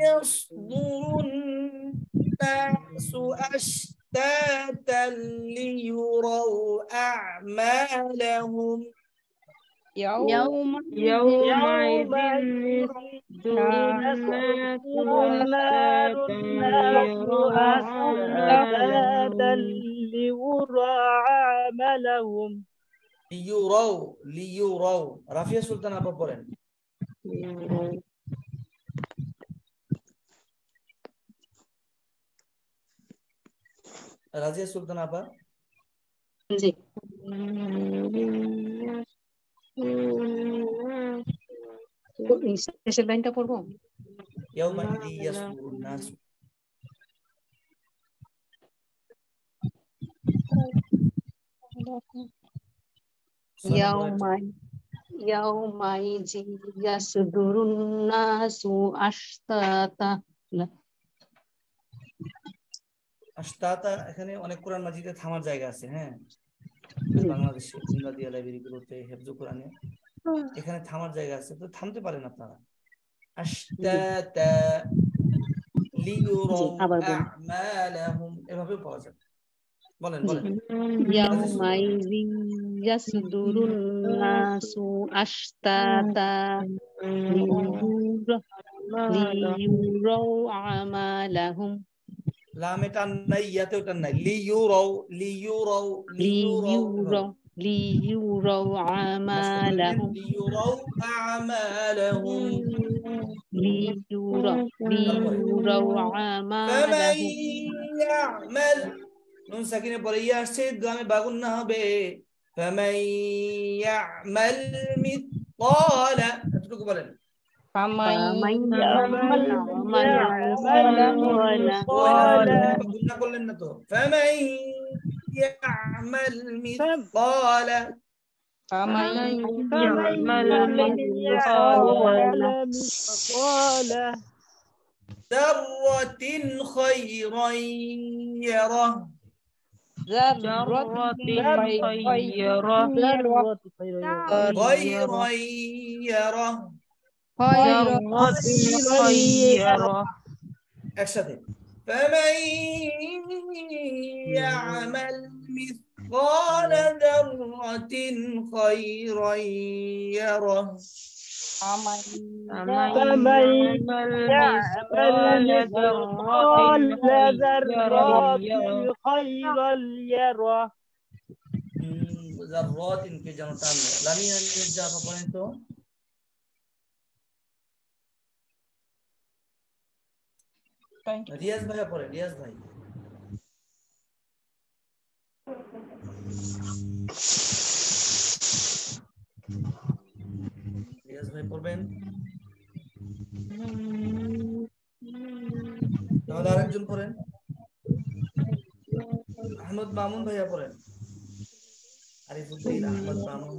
يصدر الناس أشتاتا ليروا أعمالهم يومئذ يصدر الناس أشتاتا ليروا أعمالهم লিয়ুরাউ রাফিয়া সুলতান আপা পড়েন। রাজিয়া সুলতান আপা জি শেষের লাইনটা পড়বো ইয়াউমাইযি ইয়াসদুরুন নাস ইয়াউমাইযি ইয়াসদুরুন নাসু আশতাতা আশতাতা এখানে অনেক কোরআন মাজিদে থামার জায়গা আছে হ্যাঁ বাংলাদেশে জিন্নাদিয়া লাইব্রেরিগুলোতে হেফজুল কোরআনে এখানে থামার জায়গা আছে তো থামতে পারেন আপনারা আশতাতা লিয়ুরাউ আ'মালাহুম এভাবে পড়া যাবে বলেন বলেন ইয়াউমাইযি ইয়াসদুরুন নাসু আশতাতা লিয়ুরাউ আমালাহুম লামে টান নাই ইয়াতেও টান নাই লিয়ুরাউ লিয়ুরাউ লিয়ুরাউ লিয়ুরাউ আমালাহুম লিয়ুরাউ আ'মালাহুম লিয়ুরাউ ফামান আমালাহুম ইয়ামাল নুন সাকিনের পরে ইয়া আসছে দামে বাগুন না হবে ফামান ইয়ামাল মিসকালা এতটুকু বলেন فمن يعمل গুণা করলেন না তো ফামান ইয়ামাল মিসকালা فمن فمن يعمل يعمل مثقال ذرة خيرا يره ذرة خيرا خيرا يره خيرا একসাথে فمن يعمل مثقال ذرة خيرا يره فمن فمن يعمل مثقال ذرة خيرا يره ذرات के जनो टान लामिया जा पढ़ें तो रियाज भाई पढ़े रियाज भाई रियाज भाई पढ़বেন তাহলে আরেকজন পড়েন আহমদ মামুন ভাইয়া পড়েন আরিফুদ্দিন আহমদ মামুন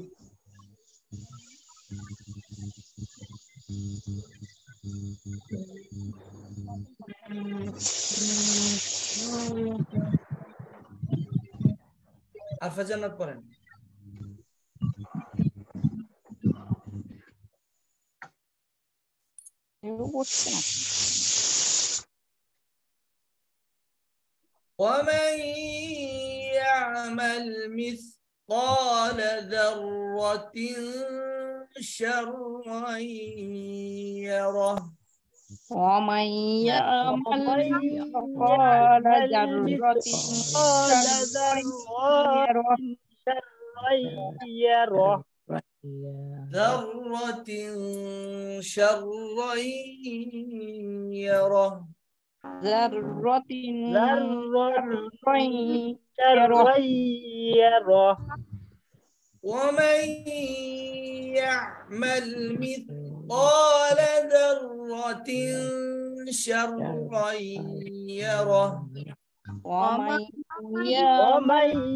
আরফা জান্নাত পড়েন ومن يعمل مثقال ذرة شرا يره ومن يعمل مثقال ذرة يره ذرة شرا يره ذرة شرا يره ومن يعمل مثقال ذرة شرا يره ومن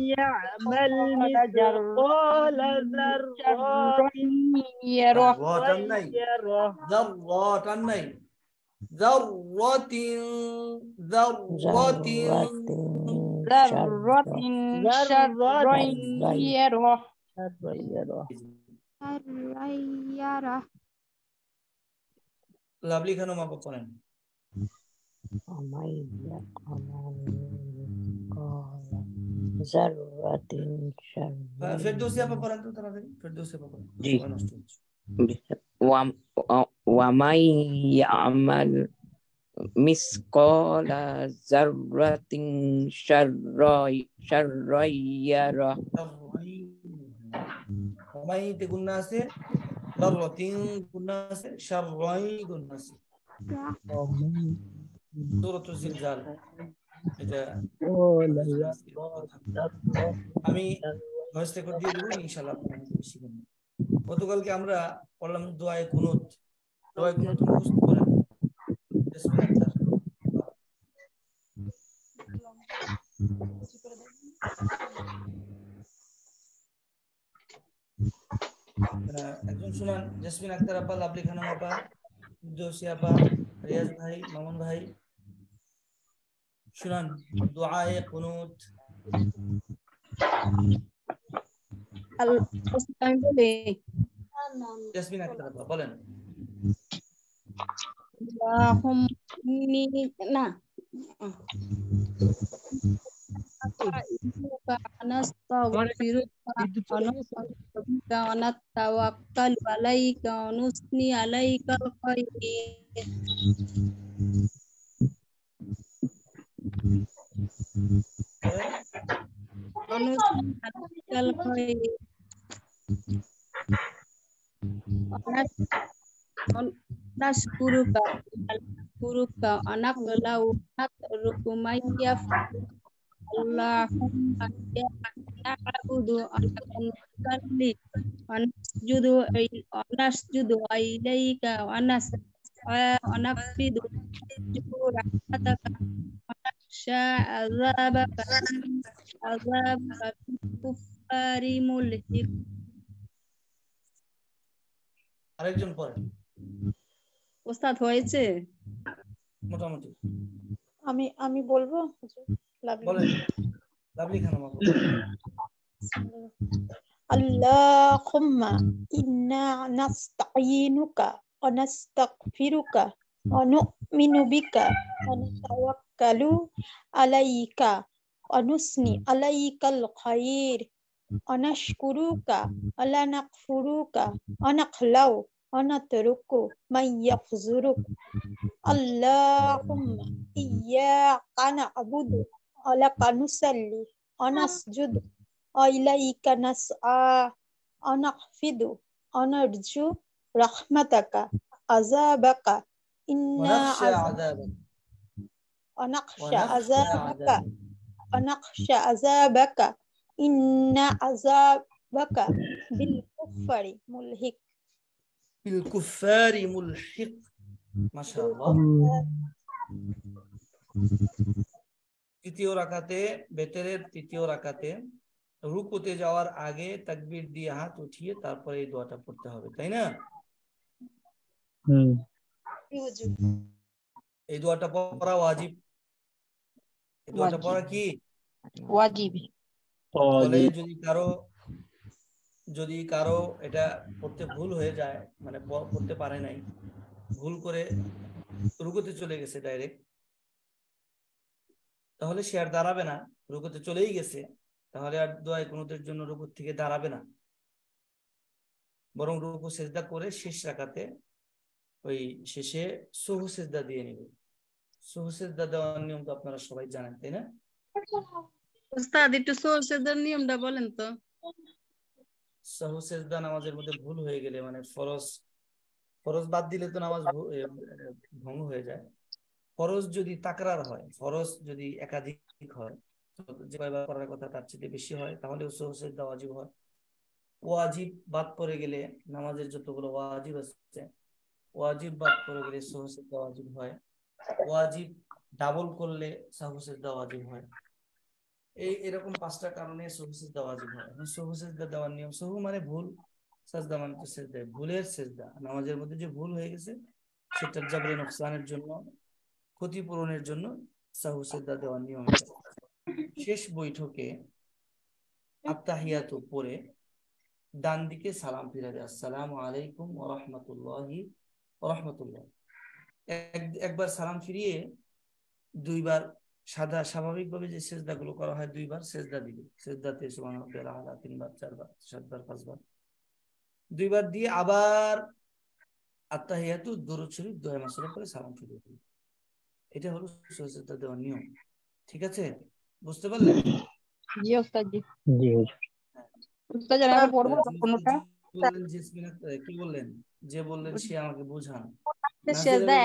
يعمل مثقال ذرة يره ذرة ذرة شرا يره লাভলি খানম আপা পড়েন ফেরদৌসী আপা পড়েন তো তাড়াতাড়ি ফেরদৌসী আপা পড়েন জি। নষ্ট হচ্ছে। ومن يعمل مثقال ذرة شرا يره ওমাইতে গুণা আছে দাররাতিন গুণা আছে শাররাই গুণা আছে সূরাতুল জিলজাল এটা আমি ভয়েস রেকর্ড দিয়ে দেবো, ইনশাআল্লাহ আপনারা শিখে নেবেন। গতকালকে আমরা পড়লাম দোয়ায়ে কুনুত। দোয়ায়ে কুনুত মুখস্থ করেন। জেসমিন আক্তার। একজন শুনান, জেসমিন আক্তার আপা, লাভলি খানম আপা, জোসি আপা, রিয়াজ ভাই, মামুন ভাই, শুনান দোয়ায়ে কুনুত। আমি বলি, জেসমিন আক্তার আপা বলেন। না ونتوكل عليك ونثني عليك الخير ونثني عليك الخير نشكرك ونقلع نترك من يفعل اللهم نعبد ونصلي ونسجد إليك ونسعى ونفد رحمتك ونخشى عذابك بالكفار ملحق। আরেকজন পড়েন। ওস্তাদ হয়েছে মোটামুটি। আমি বলবো বলেন, লাভলি খানম আপা। আল্লাহুম্মা ইন্না নাস্তাঈনুকা ওয়া নাস্তাগফিরুকা ওয়া নু'মিনু বিকা ওয়া নাতাওয়াক্কালু আলাইকা ওয়া নুসনি আলাইকাল খায়র ওয়া নাশকুরুকা ওয়া লা নাকফুরুকা ওয়া নাখলাউ ওয়া নাতরুকু মান ইয়াখযুরুক। আল্লাহুম্মা ইয়্যাকা না'বুদু ওয়া লাকা নুসাল্লি ওয়া নাসজুদু ওয়া ইলাইকা নাসআ ওয়া নাখফিদু ওয়া নারজু রাহমাতাকা আযাবাকা ونخشى عذابك إن عذابك بالكفار ملحق। بالكفار ملحق ما شاء الله। তৃতীয় রাকাতে, বেতেরের তৃতীয় রাকাতে রুকুতে যাওয়ার আগে তাকবীর দিয়ে হাত উঠিয়ে তারপরে এই দোয়াটা পড়তে হবে, তাই না? এই দোয়াটা পড়া ওয়াজিব। এই দোয়াটা পড়া কি ওয়াজিব। তাহলে যদি কারো এটা পড়তে ভুল হয়ে যায়, মানে পড়তে পারে নাই, ভুল করে রুকুতে চলে গেছে ডাইরেক্ট, তাহলে সে আর দাঁড়াবে না, রুকুতে চলেই গেছে, তাহলে আর দোয়ায়ে কুনুতের জন্য রুকু থেকে দাঁড়াবে না, বরং রুকু সিজদা করে শেষ রাকাতে ওই শেষে সুহু সিজদা দিয়ে নেবে। সুহু সিজদা দেওয়ার নিয়ম তো আপনারা সবাই জানেন, তাই না? ওস্তাদ একটু সুহু সিজদার নিয়মটা বলেন তো। সুহু সিজদা নামাজের মধ্যে ভুল হয়ে গেলে, মানে ফরজ বাদ দিলে তো নামাজ ভঙ্গ হয়ে যায়। ফরজ যদি তাকরার হয়, ফরজ যদি একাধিক হয়, যে কয়বার করার কথা তার চেয়ে বেশি হয়, তাহলে সুহু সিজদা ওয়াজিব হয়। ওয়াজিব বাদ পড়ে গেলে, নামাজের যতগুলো ওয়াজিব আছে, ওয়াজিব বাদ পড়ে গেলে সুহু সিজদা ওয়াজিব হয়। ওয়াজিব ডাবল করলে সুহু সিজদা ওয়াজিব হয়। এরকম পাঁচটা কারণে সুহু সিজদা ওয়াজিব হয়। সুহু সিজদা দেওয়ার নিয়ম, সুহু মানে ভুল, সাজদা মানে তো সিজদা, ভুলের সিজদা, নামাজের মধ্যে যে ভুল হয়ে গেছে সেটার জাবরে নোকসানের জন্য, ক্ষতিপূরণের জন্য সুহু সিজদা দেওয়ার নিয়ম। শেষ বৈঠকে আত্তাহিয়াতু পড়ে ডান দিকে সালাম ফিরাবে, আসসালামু আলাইকুম ওয়া রাহমাতুল্লাহি ওয়া রাহমাতুল্লাহ। একবার সালাম ফিরিয়ে দুইবার স্বাভাবিকভাবে যে সেজদাগুলো করা হয়, দুইবার সেজদা দিবে। সেজদাতে সুবহান রাব্বিয়াল আলা 3 বার 4 বার 7 বার 5 বার, দুইবার দিয়ে আবার আত্তাহিয়াতু দুরূদ শরীফ দোয়া মাসুরা করে সালাম ফিরিয়ে দিবে। এটা হলো সেজদা দেওয়ার নিয়ম। ঠিক আছে, বুঝতে পারলেন? জি ওস্তাদ জি। জি ওস্তাদ আমি পড়বো কোনটা? বললেন জেসমিন আক্তার, কি বললেন? যে বললেন সে আমাকে বুঝান। সেজদা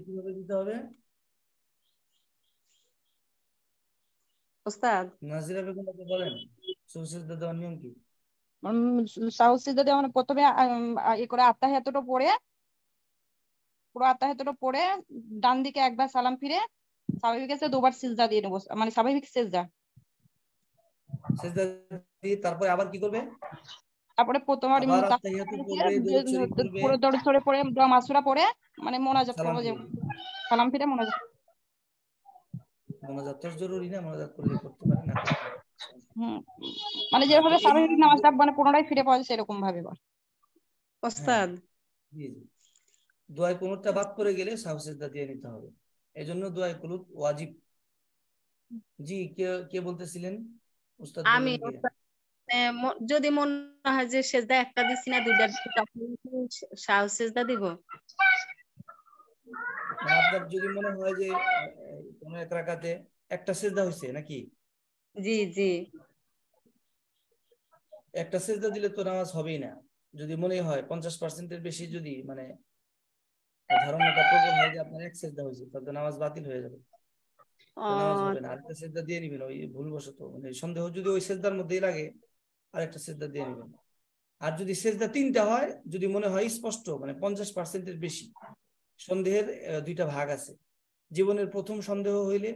কিভাবে দিতে হবে? ওস্তাদ নাজিরা বেগম আপনি বলেন সুজুদ দেওয়ার নিয়ম কি? সাহু সিজদা দিয়ে মানে প্রথমে করে আত্তাহিয়াতুটা পড়ে, পুরো আত্তাহিয়াতুটা পড়ে ডান দিকে একবার সালাম ফিরে স্বাভাবিক আছে দুবার সিজদা দিয়ে নেবো, মানে স্বাভাবিক সিজদা। সিজদা দিয়ে তারপরে আবার কি করবে? তারপরে প্রথমবার আবার আত্তাহিয়াতু পড়বে, দরুদ শরীফ পড়বে, পুরো দরুদ শরীফ পড়ে দোয়া মাসুরা পড়ে মানে মোনাজাত সালাম করবো, যে ফিরবে। সালাম ফিরে মোনাজাত। মোনাজাত তো জরুরি না, মোনাজাত করলে করতে পারে, না করতে পারে। মানে তো যেভাবে এই স্বাভাবিক নামাজটা মানে পুনরায় ফিরে পাওয়া যায় সেরকম ভাবে বল। ওস্তাদ জি জি, দোয়া কুনুতটা বাদ পড়ে গেলে সাহু সিজদা দিয়ে নিতে হবে, এজন্য দোয়া কুনুত ওয়াজিব। জি, কে কে বলতেছিলেন? উস্তাদ আমি বলেন কে? ওস্তাদ, যদি মনে হয় যে সেজদা একটা দিছি না দুইটা দিছি, তখন কি সাহু সেজদা দিব? মানে আপনার যদি মনে হয় যে কোনো এক রাকাতে একটা সিজদা হয়েছে নাকি, জি জি একটা সিজদা দিলে তো নামাজ হবেই না। যদি মনে হয় 50%-এর বেশি যদি মানে ধারণাটা প্রবল হয় যে আপনার এক সিজদা হয়েছে, তাহলে নামাজ বাতিল হয়ে যাবে, নামাজ হবে না। আরেকটা সিজদা দিয়ে নিবেন, ওই ভুলবশত মানে সন্দেহ যদি ওই সিজদার মধ্যেই লাগে আরেকটা সিজদা দিয়ে নিবেন। আর যদি সিজদা তিনটা হয়, যদি মনে হয় স্পষ্ট মানে 50%-এর বেশি, সন্দেহের দুইটা ভাগ আছে। জীবনের প্রথম সন্দেহ হইলে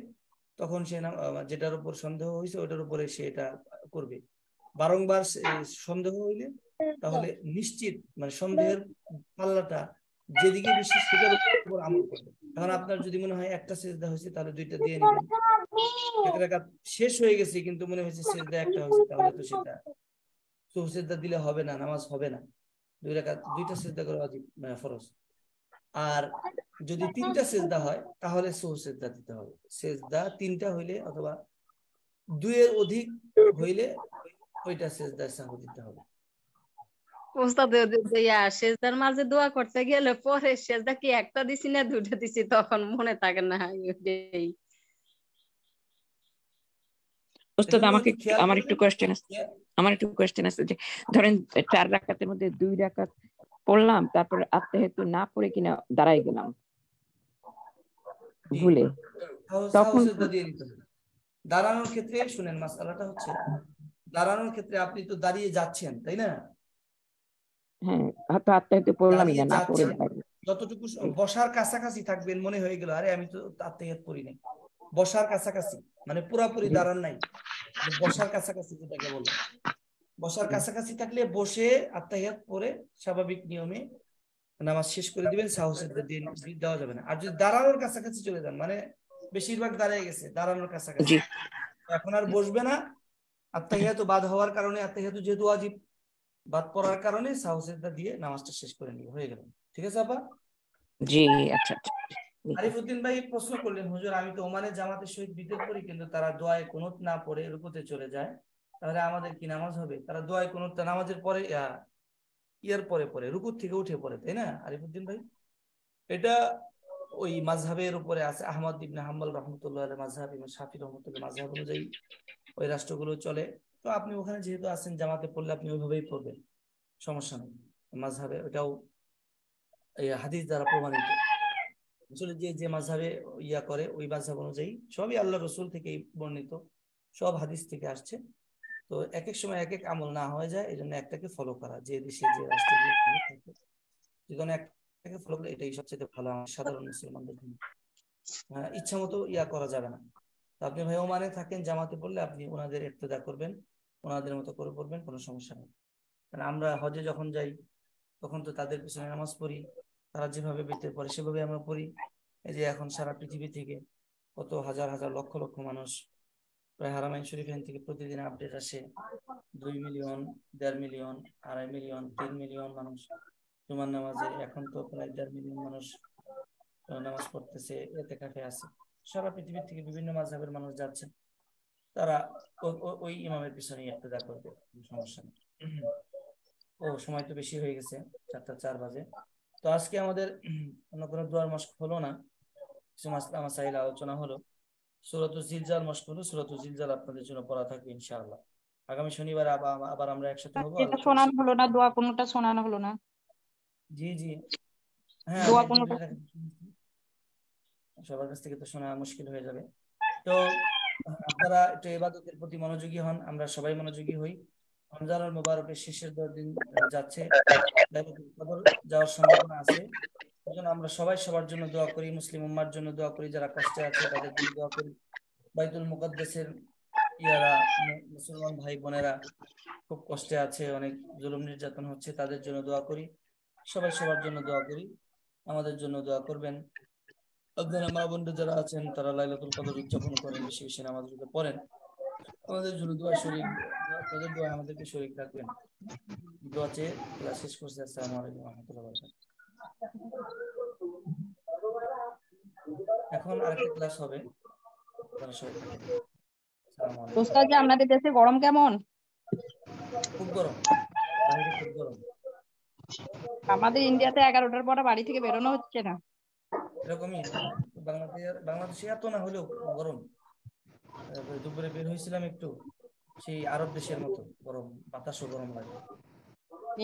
তখন সে যেটার উপর সন্দেহ হয়েছে ওটার উপরে সে এটা করবে। বারংবার সন্দেহ হইলে তাহলে নিশ্চিত মানে সন্দেহের পাল্লাটা যেদিকে বেশি সেটার উপর আমল করবে। এখন আপনার যদি মনে হয় একটা সিজদা হয়েছে তাহলে দুইটা দিয়ে নেবেন। এক রাকাত শেষ হয়ে গেছে কিন্তু মনে হয়েছে সিজদা একটা হয়েছে, তাহলে তো সেটা সিজদা দিলে হবে না, নামাজ হবে না। দুই রাকাত দুইটা সিজদা করা ওয়াজিব মানে ফরজ। আর যদি তিনটা সেজদা হয় তাহলে সেজদা দিতে হবে। সেজদা তিনটা হইলে অথবা দুইয়ের অধিক হইলে ওইটা সেজদা সাহু দিতে হবে। ওস্তাদ সেজদার মাঝে দোয়া করতে গেলে পরে সেজদা কি একটা দিছি না দুইটা দিছি তখন মনে থাকে না। ওইটাই। ওস্তাদ এজন্য আমাকে একটু খেয়াল আমার একটু কোয়েশ্চেন আছে যে ধরেন 4 রাকাতের মধ্যে 2 রাকাত পড়লাম, তারপর আত্তাহিয়াতু না পড়ে কিনা দাঁড়াই গেলাম ভুলে, তখন সেজদা দিয়ে নিতে হবে। দাঁড়ানোর ক্ষেত্রে শুনেন, মাসআলাটা হচ্ছে দাঁড়ানোর ক্ষেত্রে আপনি তো দাঁড়িয়ে যাচ্ছেন, তাই না? হ্যাঁ, হয়তো আত্তাহিয়াতু পড়লামই দাঁড়িয়ে না পড়ে যাচ্ছেন, দাঁড়াই। যতটুকু বসার কাছাকাছি থাকবেন মনে হয়ে গেল আরে আমি তো আত্তাহিয়াত পড়ি নাই, বসার কাছাকাছি মানে পুরাপুরি দাঁড়ান নাই, বসার কাছাকাছি যেটাকে বলে। বসার কাছাকাছি থাকলে বসে আত্তাহিয়াত পড়ে স্বাভাবিক নিয়মে নামাজ শেষ করে দিবেন, সাহু সিজদা দিয়ে দেওয়া যাবে না। আর যদি দাঁড়ানোর কাছাকাছি চলে যান মানে বেশিরভাগ দাঁড়িয়ে গেছে দাঁড়ানোর কাছাকাছি, এখন আর বসবে না, আত্তাহিয়াতু বাদ হওয়ার কারণে, আত্তাহিয়াতু যেহেতু ওয়াজিব বাদ পড়ার কারণে সাহু সিজদা দিয়ে নামাজটা শেষ করে নিবে, হয়ে গেল। ঠিক আছে আপা? জি আচ্ছা আচ্ছা। আরিফউদ্দিন ভাই প্রশ্ন করলেন, হুজুর আমি তো ওমানের জামাতের সহিত বিতের পড়ি কিন্তু তারা দোয়ায়ে কুনুত না পড়ে রুকুতে চলে যায়, তাহলে আমাদের কি নামাজ হবে? তারা দোয়ায়ে কুনুতটা নামাজের পরে ইয়ার পরে পরে রুকুর থেকে উঠে পড়ে, তাই না আরিফউদ্দিন ভাই? এটা ওই মাযহাবের উপরে আছে, আহমদ ইবনে হাম্বল রাহমাতুল্লাহ আলাইহি মাযহাব, ইমাম শাফি রাহমাতুল্লাহ মাযহাব অনুযায়ী ওই রাষ্ট্রগুলো চলে। তো আপনি ওখানে যেহেতু আছেন জামাতে পড়লে আপনি ওইভাবেই পড়বেন, সমস্যা নেই। মাযহাবে ওটাও এই হাদিস দ্বারা প্রমাণিত। আসলে যে যে মাযহাবে ইয়া করে ওই মাযহাব অনুযায়ী সবই আল্লাহ রাসূল থেকেই বর্ণিত, সব হাদিস থেকে আসছে। তো এক এক সময় এক এক আমল না হয়ে যায়, এই জন্য একটাকে ফলো করা, যে দেশে যে রাষ্ট্রগুলো থাকে যেখানে একটাকে ফলো করে এটাই সবচেয়ে ভালো সাধারণ মুসলমানদের জন্য। ইচ্ছা মতো ইয়া করা যাবে না। তো আপনি ভাই ওমানে থাকেন, জামাতে পড়লে আপনি ওনাদের ইক্তেদা করবেন, ওনাদের মতো করে পড়বেন, কোনো সমস্যা নেই। কারণ আমরা হজে যখন যাই তখন তো তাদের পিছনে নামাজ পড়ি, তারা যেভাবে বেঁচে পড়ে সেভাবে আমরা পড়ি। এই যে এখন সারা পৃথিবী থেকে কত হাজার হাজার লক্ষ লক্ষ মানুষ প্রায় হারামাইন শরীফ থেকে প্রতিদিন আপডেট আসে, 2 মিলিয়ন, 1.5 মিলিয়ন, 2.5 মিলিয়ন, 3 মিলিয়ন মানুষ জুমার নামাজে, এখন তো প্রায় 1.5 মিলিয়ন মানুষ নামাজ পড়তেছে, ইতিকাফে আছে। সারা পৃথিবী থেকে বিভিন্ন মাযহাবের মানুষ যাচ্ছে, তারা ওই ইমামের পিছনে ইক্তেদা করবে, সমস্যা নেই। ও সময় তো বেশি হয়ে গেছে, 4:04 বাজে। তো আজকে আমাদের অন্য কোনো দোয়ার মশক হলো না, কিছু মাসলা মাসাইল আলোচনা হলো। সূরাতুল জিলজাল মশক হলো, সূরাতুল জিলজাল আপনাদের জন্য পড়া থাকবে ইনশাআল্লাহ। আগামী শনিবার আবার আমরা একসাথে হবো। এটা শোনানো হলো না, দোয়া কোনটা শোনানো হলো না। জি জি, হ্যাঁ দোয়া আমি কোনটা সবার কাছ থেকে তো শোনা মুশকিল হয়ে যাবে। তো আপনারা একটু ইবাদতের প্রতি মনোযোগী হন, আমরা সবাই মনোযোগী হই। রমজানুল মুবারকের শেষের 10 দিন যাচ্ছে, লাইলাতুল কদর যাওয়ার সম্ভাবনা আছে। এজন্য আমরা সবাই সবার জন্য দোয়া করি, মুসলিম উম্মার জন্য দোয়া করি, যারা কষ্টে আছে তাদের জন্য দোয়া করি। বাইতুল মুকদ্দাসের মুসলমান ভাই বোনেরা খুব কষ্টে আছে, অনেক জুলুম নির্যাতন হচ্ছে, তাদের জন্য দোয়া করি। সবাই সবার জন্য দোয়া করি, আমাদের জন্য দোয়া করবেন। আপনারা মা বোনরা যারা আছেন তারা লাইলাতুল কদর উদযাপন করেন, বেশি বেশি নামাজ রোজা পড়েন, আমাদের জন্য দোয়া শরীক, আপনাদের দোয়া আমাদেরকে শরীক রাখবেন। দোয়া চেয়ে ক্লাস শেষ করছি। আসসালামু আলাইকুম ওয়া রাহমাতুল্লাহি ওয়া বারাকাতুহু। এখন আরেকটা ক্লাস হবে, আপনারা সবাই থাকেন। আসসালামু আলাইকুম। ওস্তাদ জি, আপনাদের দেশে গরম কেমন? খুব গরম, বাইরে খুব গরম। আমাদের ইন্ডিয়াতে 11টার পরে বাড়ি থেকে বেরোনো হচ্ছে না। এরকমই বাংলাদেশে এত না হলেও গরম। দুপুরে বের হয়েছিলাম একটু, সেই আরব দেশের মতো গরম, বাতাসও গরম লাগে।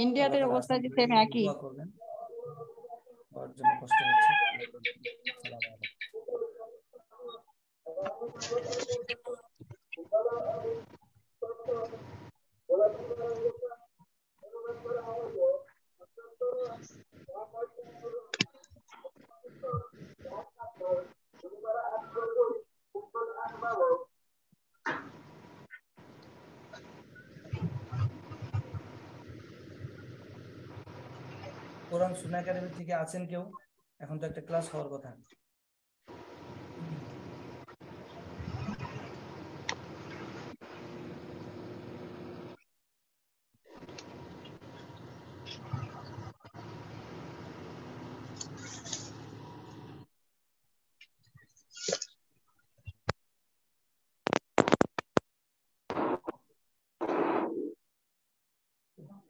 ইন্ডিয়াতে আল্লাহ তাআলা অবস্থা আসান যে করে সেম দিন, একই। দোয়া করবেন, ওর জন্য কষ্ট হচ্ছে। আসসালামু আলাইকুম। কোরআন সুন্নাহ একাডেমি থেকে আছেন কেউ? এখন তো একটা ক্লাস হওয়ার কথা।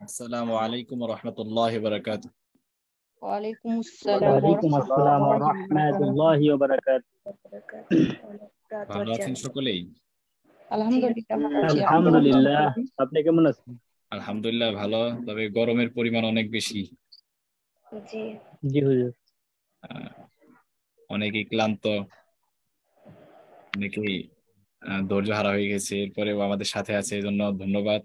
আসসালামু আলাইকুম ওয়া রাহমাতুল্লাহি ওয়া বারাকাতুহু। ওয়ালাইকুম আসসালাম ওয়ালাইকুম আসসালাম ওয়া রাহমাতুল্লাহি ওয়া বারাকাতুহু। ভালো আছেন সকলেই? আলহামদুলিল্লাহ ভালো আছি। আলহামদুলিল্লাহ, আপনি কেমন আছেন? আলহামদুলিল্লাহ ভালো, তবে গরমের পরিমাণ অনেক বেশি। জি হুজুর। অনেকেই ক্লান্ত, অনেকেই ধৈর্য হারা হয়ে গেছে, এরপরেও আমাদের সাথে আছে, এই জন্য ধন্যবাদ।